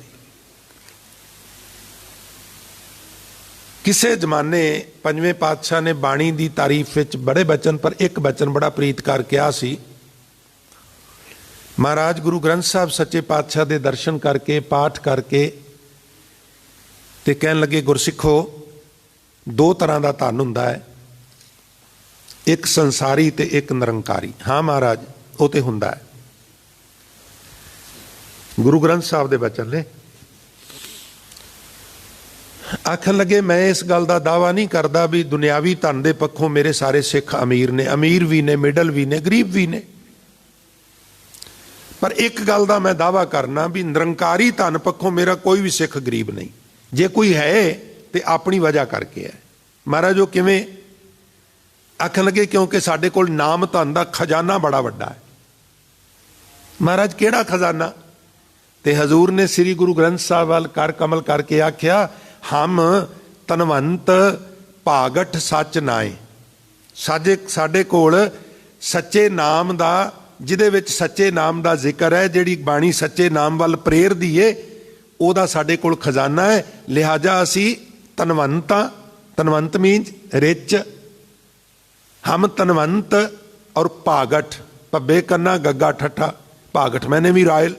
किसे जमाने पंजवें पातशाह ने बाणी की तारीफ विच बड़े बचन, पर एक बचन बड़ा प्रीत कर कहा सी। महाराज गुरु ग्रंथ साहब सच्चे पातशाह के दर्शन करके पाठ करके ते कहन लगे, गुरसिखो 2 तरह का धन हुंदा है, एक संसारी ते एक निरंकारी। हाँ महाराज वो तो हुंदा है। गुरु ग्रंथ साहब के बचन ने। आखन लगे मैं इस गल का दावा नहीं करता भी दुनियावी धन के पक्षों मेरे सारे सिख अमीर ने, अमीर भी ने, मिडल भी ने, गरीब भी ने। पर एक गल का मैं दावा करना भी निरंकारी धन पक्षों मेरा कोई भी सिख गरीब नहीं। जे कोई है तो अपनी वजह करके है। महाराज वो किवें? आखन लगे क्योंकि साडे कोल नाम धन का खजाना बड़ा वड्डा है। महाराज केड़ा खजाना? ते हजूर ने श्री गुरु ग्रंथ साहब वाल कर कमल करके आख्या, हम तनवंत भागठ सच नाए। साडे कोल सच्चे नाम दा, जिहदे विच सच्चे नाम दा जिक्र है, जिहड़ी बाणी सच्चे नाम वाल प्रेरदी है, ओदा साडे कोल खजाना है। लिहाजा असी तनवंत हाँ। Tanvant means rich. हम तनवंत और भागठ, भब्बे कन्ना गग्गा ठट्ठा, भागठ मैंने भी रॉयल,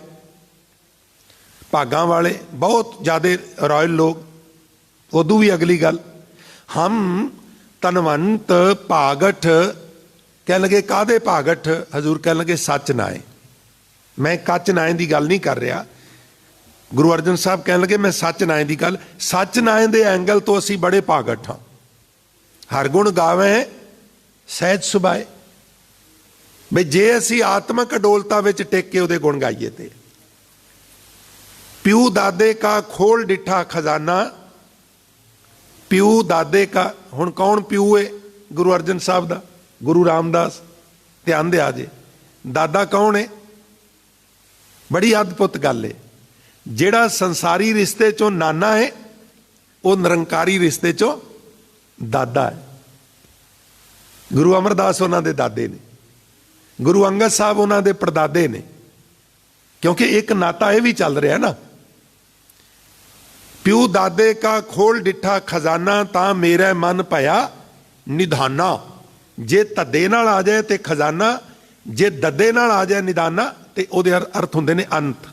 भागां वाले, बहुत ज़्यादा रॉयल लोग। उदू भी अगली गल, हम तनवंत भागठ कह लगे कादे भागठ? हजूर कह लगे सच नाए। मैं कच नाए की गल नहीं कर रहा। गुरु अर्जन साहब कह लगे मैं सच नाए की गल। सच नाए के एंगल तो असी बड़े भागठ हाँ। हर गुण गावे सहज सुभाए। बई जे असी आत्मक अडोलता विच टेक के उहदे गुण गाइए ते प्यू दादे का खोल डिठा खजाना। प्यू दादे का, हुण कौन प्यू है? गुरु अर्जन साहब दा, गुरु रामदास। ध्यान दे आजे, दादा कौन है? बड़ी अद्भुत गल है। जिहड़ा संसारी रिश्ते चों नाना है, वो निरंकारी रिश्ते चों दादा है। गुरु अमरदास उन्हां दे दादे ने, गुरु अंगद साहब उन्हां दे परदादे ने, क्योंकि एक नाता यह भी चल रहा है ना। प्यू दादे का खोल डिठा खजाना, ता मेरा मन भया निधाना, जे धद्दे नाल आ जाए तो खजाना, जे दद्दे नाल आ जाए निदाना तो उहदे अर्थ हुंदे ने अंत।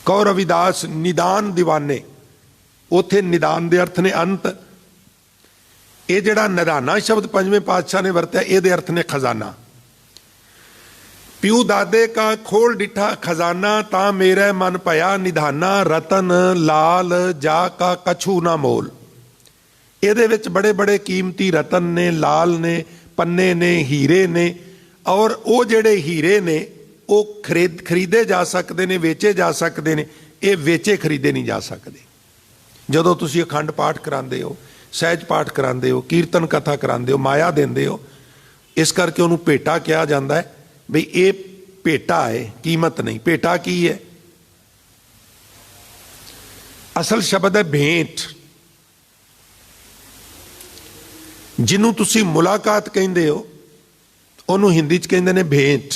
कौ रविदास निदान दीवाने, उत्थे निदान दे अर्थ ने अंत। ये जिहड़ा निधाना शब्द पंजवें पातशाह ने वरत्या, इहदे अर्थ ने खजाना। प्यू दादे का खोल डिठा खजाना, ता मेरे मन पया निधाना, रतन लाल जा का कछु ना मोल। ਇਹਦੇ ਵਿੱਚ बड़े बड़े कीमती रतन ने, लाल ने, पन्ने ने, हीरे ने, और ਉਹ ਜਿਹੜੇ ਹੀਰੇ ਨੇ ਉਹ ਖਰੀਦੇ ਜਾ ਸਕਦੇ ਨੇ, ਵੇਚੇ ਜਾ ਸਕਦੇ ਨੇ। ਇਹ ਵੇਚੇ ਖਰੀਦੇ ਨਹੀਂ ਜਾ ਸਕਦੇ। ਜਦੋਂ ਤੁਸੀਂ ਅਖੰਡ ਪਾਠ ਕਰਾਉਂਦੇ ਹੋ, ਸਹਿਜ ਪਾਠ ਕਰਾਉਂਦੇ ਹੋ, ਕੀਰਤਨ ਕਥਾ ਕਰਾਉਂਦੇ ਹੋ, ਮਾਇਆ ਦਿੰਦੇ ਹੋ, ਇਸ ਕਰਕੇ ਉਹਨੂੰ ਭੇਟਾ ਕਿਹਾ ਜਾਂਦਾ ਹੈ। ਬਈ ਇਹ ਭੇਟਾ ਹੈ, ਕੀਮਤ ਨਹੀਂ। ਭੇਟਾ ਕੀ ਹੈ? ਅਸਲ ਸ਼ਬਦ ਹੈ ਭੇਂਟ। ਜਿਹਨੂੰ ਤੁਸੀਂ ਮੁਲਾਕਾਤ ਕਹਿੰਦੇ ਹੋ, ਉਹਨੂੰ ਹਿੰਦੀ 'ਚ ਕਹਿੰਦੇ ਨੇ ਭੇਂਟ।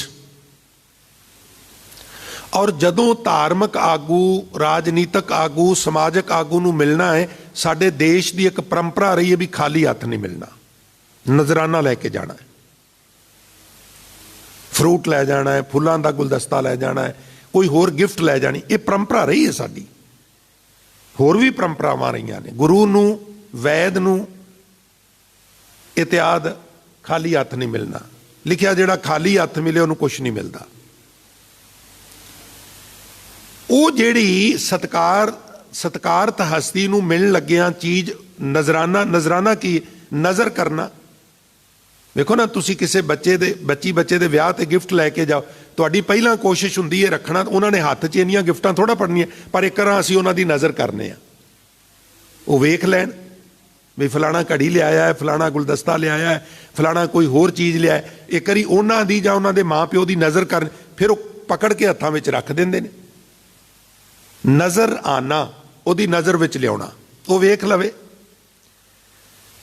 ਔਰ ਜਦੋਂ ਧਾਰਮਿਕ ਆਗੂ, ਰਾਜਨੀਤਿਕ ਆਗੂ, ਸਮਾਜਿਕ ਆਗੂ ਨੂੰ ਮਿਲਣਾ ਹੈ, ਸਾਡੇ ਦੇਸ਼ ਦੀ ਇੱਕ ਪਰੰਪਰਾ ਰਹੀ ਹੈ ਵੀ ਖਾਲੀ ਹੱਥ ਨਹੀਂ ਮਿਲਣਾ, ਨਜ਼ਰਾਨਾ ਲੈ ਕੇ ਜਾਣਾ ਹੈ। ਫਰੂਟ ਲੈ ਜਾਣਾ ਹੈ, ਫੁੱਲਾਂ ਦਾ ਗੁਲਦਸਤਾ ਲੈ ਜਾਣਾ ਹੈ, ਕੋਈ ਹੋਰ ਗਿਫਟ ਲੈ ਜਾਣੀ। ਇਹ ਪਰੰਪਰਾ ਰਹੀ ਹੈ ਸਾਡੀ। ਹੋਰ ਵੀ ਪਰੰਪਰਾਵਾਂ ਰਹੀਆਂ ਨੇ। ਗੁਰੂ ਨੂੰ, ਵੈਦ ਨੂੰ ਇਤਿਆਦ ਖਾਲੀ ਹੱਥ ਨਹੀਂ ਮਿਲਣਾ। ਲਿਖਿਆ ਜਿਹੜਾ ਖਾਲੀ ਹੱਥ ਮਿਲੇ ਉਹਨੂੰ ਕੁਛ ਨਹੀਂ ਮਿਲਦਾ। ਉਹ ਜਿਹੜੀ ਸਤਿਕਾਰਤ ਹਸਤੀ ਨੂੰ ਮਿਲਣ ਲੱਗਿਆਂ ਚੀਜ਼ ਨਜ਼ਰਾਨਾ ਕੀ? ਨਜ਼ਰ ਕਰਨਾ। ਵੇਖੋ ਨਾ, ਤੁਸੀਂ ਕਿਸੇ ਬੱਚੇ ਦੇ ਵਿਆਹ ਤੇ ਗਿਫਟ ਲੈ ਕੇ ਜਾਓ, ਤੁਹਾਡੀ ਪਹਿਲਾਂ ਕੋਸ਼ਿਸ਼ ਹੁੰਦੀ ਹੈ ਰੱਖਣਾ। ਉਹਨਾਂ ਨੇ ਹੱਥ 'ਚ ਇੰਨੀਆਂ ਗਿਫਟਾਂ ਥੋੜ੍ਹਾ ਫੜਨੀਆਂ, ਪਰ ਇੱਕ ਵਾਰ ਅਸੀਂ ਉਹਨਾਂ ਦੀ ਨਜ਼ਰ ਕਰਨੇ ਆ। ਉਹ ਵੇਖ ਲੈਣ ਵੀ ਫਲਾਣਾ ਘੜੀ ਲਿਆਇਆ ਹੈ, ਫਲਾਣਾ ਗੁਲਦਸਤਾ ਲਿਆਇਆ ਹੈ, ਫਲਾਣਾ ਕੋਈ ਹੋਰ ਚੀਜ਼ ਲਿਆ। ਇੱਕ ਵਾਰੀ ਉਹਨਾਂ ਦੀ ਜਾਂ ਉਹਨਾਂ ਦੇ ਮਾਂ ਪਿਓ ਦੀ ਨਜ਼ਰ ਕਰਨ, ਫਿਰ ਉਹ ਪਕੜ ਕੇ ਹੱਥਾਂ ਵਿੱਚ ਰੱਖ ਦਿੰਦੇ ਨੇ। ਨਜ਼ਰ ਆਣਾ, ਉਹਦੀ ਨਜ਼ਰ ਵਿੱਚ ਲਿਆਉਣਾ, ਉਹ ਵੇਖ ਲਵੇ।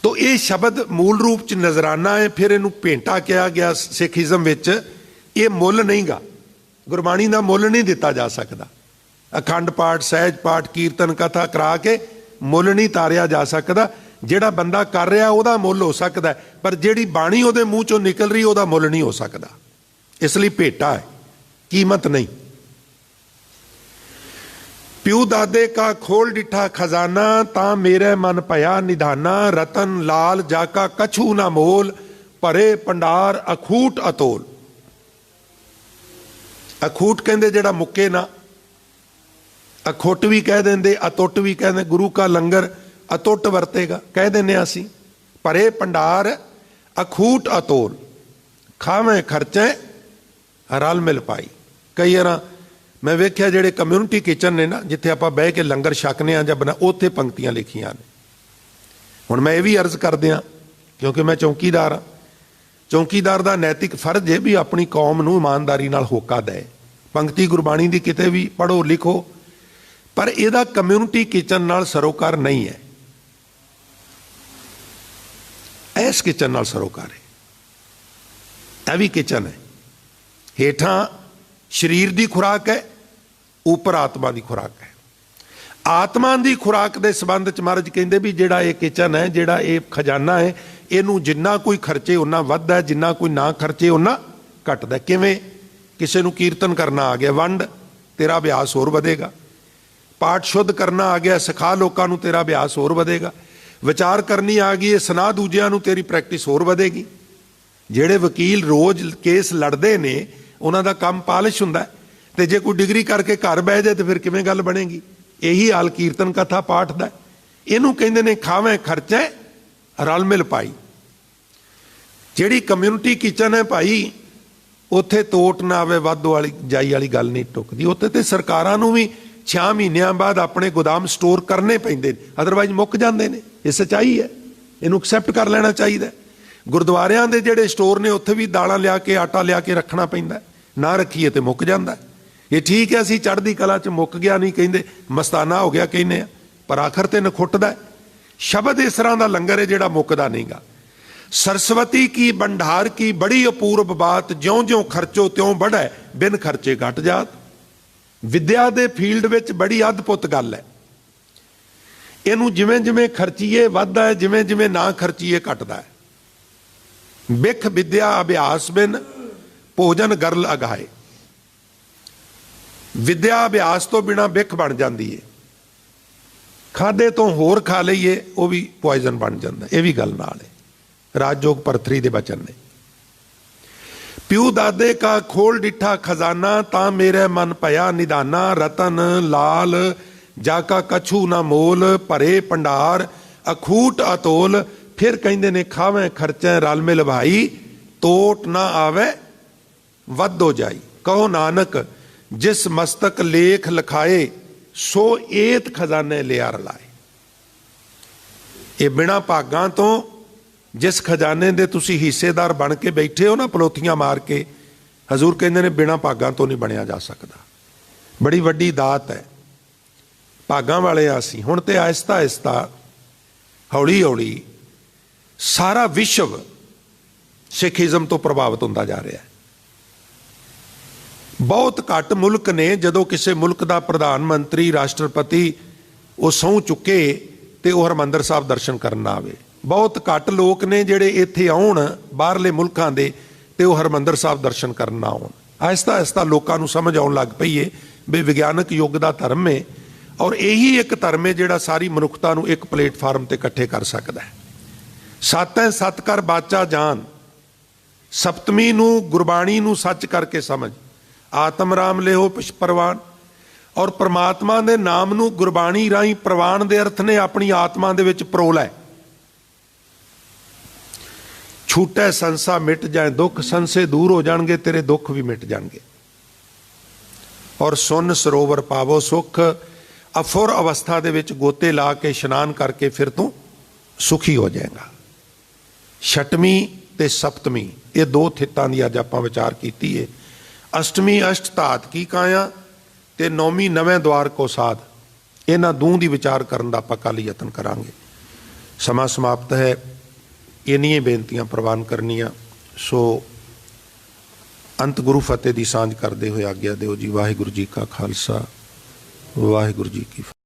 ਤੋ ਇਹ ਸ਼ਬਦ ਮੂਲ ਰੂਪ 'ਚ ਨਜ਼ਰਾਨਾ ਹੈ। ਫਿਰ ਇਹਨੂੰ ਭੇਂਟਾ ਕਿਹਾ ਗਿਆ ਸਿੱਖੀਜ਼ਮ ਵਿੱਚ। ਇਹ ਮੁੱਲ ਨਹੀਂਗਾ, ਗੁਰਬਾਣੀ ਦਾ ਮੁੱਲ ਨਹੀਂ ਦਿੱਤਾ ਜਾ ਸਕਦਾ। ਅਖੰਡ ਪਾਠ, ਸਹਿਜ ਪਾਠ, ਕੀਰਤਨ ਕਥਾ ਕਰਾ ਕੇ ਮੁੱਲ ਨਹੀਂ ਤਾਰਿਆ ਜਾ ਸਕਦਾ। ਜਿਹੜਾ ਬੰਦਾ ਕਰ ਰਿਹਾ ਉਹਦਾ ਮੁੱਲ ਹੋ ਸਕਦਾ, ਪਰ ਜਿਹੜੀ ਬਾਣੀ ਉਹਦੇ ਮੂੰਹ 'ਚੋਂ ਨਿਕਲ ਰਹੀ ਉਹਦਾ ਮੁੱਲ ਨਹੀਂ ਹੋ ਸਕਦਾ। ਇਸ ਲਈ ਭੇਟਾ ਹੈ, ਕੀਮਤ ਨਹੀਂ। ਪਿਉ ਦਾਦੇ ਕਾ ਖੋਲ ਡਿਠਾ ਖਜ਼ਾਨਾ, ਤਾਂ ਮੇਰੇ ਮਨ ਭਇਆ ਨਿਧਾਨਾ, ਰਤਨ ਲਾਲ ਜਾਕਾ ਕਛੂ ਨਾ ਮੋਲ, ਭਰੇ ਭੰਡਾਰ ਅਖੂਟ ਅਤੋਲ। ਅਖੂਟ ਕਹਿੰਦੇ ਜਿਹੜਾ ਮੁੱਕੇ ਨਾ, ਅਖੁੱਟ ਵੀ ਕਹਿ ਦਿੰਦੇ, ਅਤੁੱਟ ਵੀ ਕਹਿੰਦੇ। ਗੁਰੂ ਕਾ ਲੰਗਰ ਅਤੁੱਟ ਵਰਤੇਗਾ, ਕਹਿ ਦਿੰਦੇ ਹਾਂ ਅਸੀਂ। ਭਰੇ ਭੰਡਾਰ ਅਖੂਟ ਅਤੋਲ, ਖਾਵੇਂ ਖਰਚੇ ਰਲ ਮਿਲ ਪਾਈ। ਕਈ ਵਾਰ ਮੈਂ ਵੇਖਿਆ ਜਿਹੜੇ ਕਮਿਊਨਿਟੀ ਕਿਚਨ ਨੇ ਨਾ, ਜਿੱਥੇ ਆਪਾਂ ਬਹਿ ਕੇ ਲੰਗਰ ਛਕਨੇ ਆ ਜਾਂ ਬਣਾ, ਉੱਥੇ ਪੰਕਤੀਆਂ ਲਿਖੀਆਂ ਨੇ। ਹੁਣ ਮੈਂ ਇਹ ਵੀ ਅਰਜ਼ ਕਰਦਿਆਂ, ਕਿਉਂਕਿ ਮੈਂ ਚੌਂਕੀਦਾਰ ਹਾਂ, ਚੌਂਕੀਦਾਰ ਦਾ ਨੈਤਿਕ ਫਰਜ਼ ਹੈ ਵੀ ਆਪਣੀ ਕੌਮ ਨੂੰ ਇਮਾਨਦਾਰੀ ਨਾਲ ਹੋਕਾ ਦੇ। ਪੰਕਤੀ ਗੁਰਬਾਣੀ ਦੀ ਕਿਤੇ ਵੀ ਪੜ੍ਹੋ, ਲਿਖੋ, ਪਰ ਇਹਦਾ ਕਮਿਊਨਿਟੀ ਕਿਚਨ ਨਾਲ ਸਰੋਕਾਰ ਨਹੀਂ ਹੈ। ਇਸ ਕਿਚਨ ਨਾਲ ਸਰੋਕਾਰ ਹੈ। ਇਹ ਵੀ ਕਿਚਨ ਹੈ। ਹੇਠਾਂ ਸਰੀਰ ਦੀ ਖੁਰਾਕ ਹੈ, ਉੱਪਰ ਆਤਮਾ ਦੀ ਖੁਰਾਕ ਹੈ। ਆਤਮਾ ਦੀ ਖੁਰਾਕ ਦੇ ਸੰਬੰਧ 'ਚ ਮਹਾਰਾਜ ਕਹਿੰਦੇ ਵੀ ਜਿਹੜਾ ਇਹ ਕਿਚਨ ਹੈ, ਜਿਹੜਾ ਇਹ ਖਜ਼ਾਨਾ ਹੈ, ਇਹਨੂੰ ਜਿੰਨਾ ਕੋਈ ਖਰਚੇ ਉਹਨਾਂ ਵੱਧਦਾ, ਜਿੰਨਾ ਕੋਈ ਨਾ ਖਰਚੇ ਉਹਨਾਂ ਘਟਦਾ। ਕਿਵੇਂ? ਕਿਸੇ ਨੂੰ ਕੀਰਤਨ ਕਰਨਾ ਆ ਗਿਆ, ਵੰਡ, ਤੇਰਾ ਅਭਿਆਸ ਹੋਰ ਵਧੇਗਾ। ਪਾਠ ਸ਼ੁੱਧ ਕਰਨਾ ਆ ਗਿਆ, ਸਿਖਾ ਲੋਕਾਂ ਨੂੰ, ਤੇਰਾ ਅਭਿਆਸ ਹੋਰ ਵਧੇਗਾ। ਵਿਚਾਰ ਕਰਨੀ ਆ ਗਈ, ਸੁਣਾ ਦੂਜਿਆਂ ਨੂੰ, ਤੇਰੀ ਪ੍ਰੈਕਟਿਸ ਹੋਰ ਵਧੇਗੀ। ਜਿਹੜੇ ਵਕੀਲ ਰੋਜ਼ ਕੇਸ ਲੜਦੇ ਨੇ, ਉਹਨਾਂ ਦਾ ਕੰਮ ਪਾਲਿਸ਼ ਹੁੰਦਾ, ਤੇ ਜੇ ਕੋਈ ਡਿਗਰੀ ਕਰਕੇ ਘਰ ਬਹਿ ਜਾਏ ਤੇ ਫਿਰ ਕਿਵੇਂ ਗੱਲ ਬਣੇਗੀ? ਇਹੀ ਹਾਲ ਕੀਰਤਨ ਕਥਾ ਪਾਠ ਦਾ। ਇਹਨੂੰ ਕਹਿੰਦੇ ਨੇ ਖਾਵੇਂ ਖਰਚੇ ਰਲ ਮਿਲ ਪਾਈ। ਜਿਹੜੀ ਕਮਿਊਨਿਟੀ ਕਿਚਨ ਹੈ ਭਾਈ, ਉੱਥੇ ਤੋਟ ਨਾ ਆਵੇ, ਵਾਧੂ ਵਾਲੀ ਜਾਈ ਵਾਲੀ ਗੱਲ ਨਹੀਂ ਟੁੱਕਦੀ। ਉੱਥੇ ਤੇ ਸਰਕਾਰਾਂ ਨੂੰ ਵੀ 6 ਮਹੀਨਿਆਂ ਬਾਅਦ ਆਪਣੇ ਗੋਦਾਮ ਸਟੋਰ ਕਰਨੇ ਪੈਂਦੇ ਨੇ, ਅਦਰਵਾਈਜ਼ ਮੁੱਕ ਜਾਂਦੇ ਨੇ। ਇਹ ਸੱਚਾਈ ਹੈ, ਇਹਨੂੰ ਐਕਸੈਪਟ ਕਰ ਲੈਣਾ ਚਾਹੀਦਾ। ਗੁਰਦੁਆਰਿਆਂ ਦੇ ਜਿਹੜੇ ਸਟੋਰ ਨੇ, ਉੱਥੇ ਵੀ ਦਾਲਾਂ ਲਿਆ ਕੇ, ਆਟਾ ਲਿਆ ਕੇ ਰੱਖਣਾ ਪੈਂਦਾ। ਨਾ ਰੱਖੀਏ ਤੇ ਮੁੱਕ ਜਾਂਦਾ। ਇਹ ਠੀਕ ਹੈ, ਅਸੀਂ ਚੜ੍ਹਦੀ ਕਲਾ 'ਚ ਮੁੱਕ ਗਿਆ ਨਹੀਂ ਕਹਿੰਦੇ, ਮਸਤਾਨਾ ਹੋ ਗਿਆ ਕਹਿੰਦੇ ਆ, ਪਰ ਆਖਰ ਤੇ ਨਖੁੱਟਦਾ। ਸ਼ਬਦ ਇਸ ਤਰ੍ਹਾਂ ਦਾ ਲੰਗਰ ਹੈ ਜਿਹੜਾ ਮੁੱਕਦਾ ਨਹੀਂਗਾ। ਸਰਸਵਤੀ ਕੀ ਭੰਡਾਰ ਕੀ ਬੜੀ ਅਪੂਰਬ ਬਾਤ, ਜਿਉਂ ਜਿਉਂ ਖਰਚੋ ਤਿਉਂ ਬੜ੍ਹੈ, ਬਿਨ ਖਰਚੇ ਘਟ ਜਾਤ। ਵਿਦਿਆ ਦੇ ਫੀਲਡ ਵਿੱਚ ਬੜੀ ਅਦਭੁਤ ਗੱਲ ਹੈ। ਇਹਨੂੰ ਜਿਵੇਂ ਜਿਵੇਂ ਖਰਚੀਏ ਵੱਧਦਾ ਹੈ, ਜਿਵੇਂ ਜਿਵੇਂ ਨਾ ਖਰਚੀਏ ਘਟਦਾ ਹੈ। ਬਿਖ ਵਿਦਿਆ ਅਭਿਆਸ ਬਿਨ ਭੋਜਨ ਗਰਲ ਅਗਾਏ। ਵਿਦਿਆ ਅਭਿਆਸ ਤੋਂ ਬਿਨਾ ਬਿਖ ਬਣ ਜਾਂਦੀ ਹੈ, ਖਾਦੇ ਤੋਂ ਹੋਰ ਖਾ ਲਈਏ ਉਹ ਵੀ ਪੋਇਜ਼ਨ ਬਣ ਜਾਂਦਾ। ਇਹ ਵੀ ਗੱਲ ਨਾਲ ਹੈ। ਰਾਜਯੋਗ ਭਰਤਰੀ ਦੇ ਬਚਨ ਨੇ। ਪਿਉ ਦਾਦੇ ਕਾ ਖੋਲ ਡਿੱਠਾ ਖਜ਼ਾਨਾ, ਤਾਂ ਮੇਰੇ ਮਨ ਭਇਆ ਨਿਦਾਨਾ। ਰਤਨ ਲਾਲ ਜਾਕਾ ਕਛੂ ਨਾ ਮੋਲ, ਭਰੇ ਭੰਡਾਰ ਅਖੂਟ ਅਤੋਲ। ਫਿਰ ਕਹਿੰਦੇ ਨੇ ਖਾਵੇਂ ਖਰਚੇ ਰਲ ਮਿਲ ਭਾਈ, ਤੋਟ ਨਾ ਆਵੇ ਵੱਧੋ ਜਾਈ। ਕਹੋ ਨਾਨਕ ਜਿਸ ਮਸਤਕ ਲੇਖ ਲਿਖਾਏ, ਸੋ ਏਤ ਖਜ਼ਾਨੇ ਲਿਆ ਰਲਾਏ। ਇਹ ਬਿਨਾਂ ਭਾਗਾਂ ਤੋਂ ਜਿਸ ਖਜ਼ਾਨੇ ਦੇ ਤੁਸੀਂ ਹਿੱਸੇਦਾਰ ਬਣ ਕੇ ਬੈਠੇ ਹੋ ਨਾ, ਪਲੋਥੀਆਂ ਮਾਰ ਕੇ, ਹਜ਼ੂਰ ਕਹਿੰਦੇ ਨੇ ਬਿਨਾਂ ਭਾਗਾਂ ਤੋਂ ਨਹੀਂ ਬਣਿਆ ਜਾ ਸਕਦਾ। ਬੜੀ ਵੱਡੀ ਦਾਤ ਹੈ। ਭਾਗਾਂ ਵਾਲੇ ਆ ਅਸੀਂ। ਹੁਣ ਤੇ ਆਹਿਸਤਾ ਆਹਿਸਤਾ ਹੌਲੀ ਹੌਲੀ ਸਾਰਾ ਵਿਸ਼ਵ ਸਿੱਖੀਜ਼ਮ ਤੋਂ ਪ੍ਰਭਾਵਿਤ ਹੁੰਦਾ ਜਾ ਰਿਹਾ ਹੈ। ਬਹੁਤ ਘੱਟ ਮੁਲਕ ਨੇ ਜਦੋਂ ਕਿਸੇ ਮੁਲਕ ਦਾ ਪ੍ਰਧਾਨ ਮੰਤਰੀ, ਰਾਸ਼ਟਰਪਤੀ ਉਹ ਸਹੁੰ ਚੁੱਕੇ ਤੇ ਉਹ ਹਰਿਮੰਦਰ ਸਾਹਿਬ ਦਰਸ਼ਨ ਕਰਨ ਨਾ ਆਵੇ। ਬਹੁਤ ਘੱਟ ਲੋਕ ਨੇ ਜਿਹੜੇ ਇੱਥੇ ਆਉਣ ਬਾਹਰਲੇ ਮੁਲਕਾਂ ਦੇ ਤੇ ਉਹ ਹਰਿਮੰਦਰ ਸਾਹਿਬ ਦਰਸ਼ਨ ਕਰਨ ਨਾ ਆਉਣ। ਆਹਿਸਤਾ ਆਹਿਸਤਾ ਲੋਕਾਂ ਨੂੰ ਸਮਝ ਆਉਣ ਲੱਗ ਪਈ ਹੈ ਵੀ ਵਿਗਿਆਨਕ ਯੁੱਗ ਦਾ ਧਰਮ ਹੈ, ਔਰ ਇਹੀ ਇੱਕ ਧਰਮ ਹੈ ਜਿਹੜਾ ਸਾਰੀ ਮਨੁੱਖਤਾ ਨੂੰ ਇੱਕ ਪਲੇਟਫਾਰਮ ਤੇ ਇਕੱਠੇ ਕਰ ਸਕਦਾ ਹੈ। ਸੱਤ ਹੈ ਸੱਤ ਕਰ ਬਾਚਾ ਜਾਨ। ਸਪਤਮੀ ਨੂੰ ਗੁਰਬਾਣੀ ਨੂੰ ਸੱਚ ਕਰਕੇ ਸਮਝ। ਆਤਮ ਰਾਮ ਲਿਓ ਪ੍ਰਵਾਨ। ਔਰ ਪ੍ਰਮਾਤਮਾ ਦੇ ਨਾਮ ਨੂੰ ਗੁਰਬਾਣੀ ਰਾਹੀਂ ਪ੍ਰਵਾਨ ਦੇ ਅਰਥ ਨੇ ਆਪਣੀ ਆਤਮਾ ਦੇ ਵਿੱਚ ਪਰੋ ਲੈ। ਛੂਟੈ ਸੰਸਾ ਮਿਟ ਜਾਏ ਦੁੱਖ, ਸੰਸੇ ਦੂਰ ਹੋ ਜਾਣਗੇ, ਤੇਰੇ ਦੁੱਖ ਵੀ ਮਿਟ ਜਾਣਗੇ। ਔਰ ਸੁਨ ਸਰੋਵਰ ਪਾਵੋ ਸੁੱਖ। ਅਫੁਰ ਅਵਸਥਾ ਦੇ ਵਿੱਚ ਗੋਤੇ ਲਾ ਕੇ ਇਸ਼ਨਾਨ ਕਰਕੇ ਫਿਰ ਤੂੰ ਸੁਖੀ ਹੋ ਜਾਏਗਾ। ਛਟਵੀਂ ਤੇ ਸਪਤਮੀ ਇਹ ਦੋ ਥਿੱਤਾਂ ਦੀ ਅੱਜ ਆਪਾਂ ਵਿਚਾਰ ਕੀਤੀ ਹੈ। ਅਸ਼ਟਮੀ ਅਸ਼ਟ ਧਾਤ ਕੀ ਕਾਇਆ ਤੇ ਨੌਵੀਂ ਨਵੇਂ ਦਵਾਰ ਕੋ ਸਾਧ। ਇਹਨਾਂ ਦੂਹ ਦੀ ਵਿਚਾਰ ਕਰਨ ਦਾ ਆਪਾਂ ਕੱਲ੍ਹ ਯਤਨ ਕਰਾਂਗੇ। ਸਮਾਂ ਸਮਾਪਤ ਹੈ। ਇੰਨੀਆਂ ਬੇਨਤੀਆਂ ਪ੍ਰਵਾਨ ਕਰਨੀਆਂ। ਸੋ ਅੰਤ ਗੁਰੂ ਫਤਿਹ ਦੀ ਸਾਂਝ ਕਰਦੇ ਹੋਏ ਆਗਿਆ ਦਿਓ ਜੀ। ਵਾਹਿਗੁਰੂ ਜੀ ਕਾ ਖਾਲਸਾ, ਵਾਹਿਗੁਰੂ ਜੀ ਕੀ ਫਤਿਹ।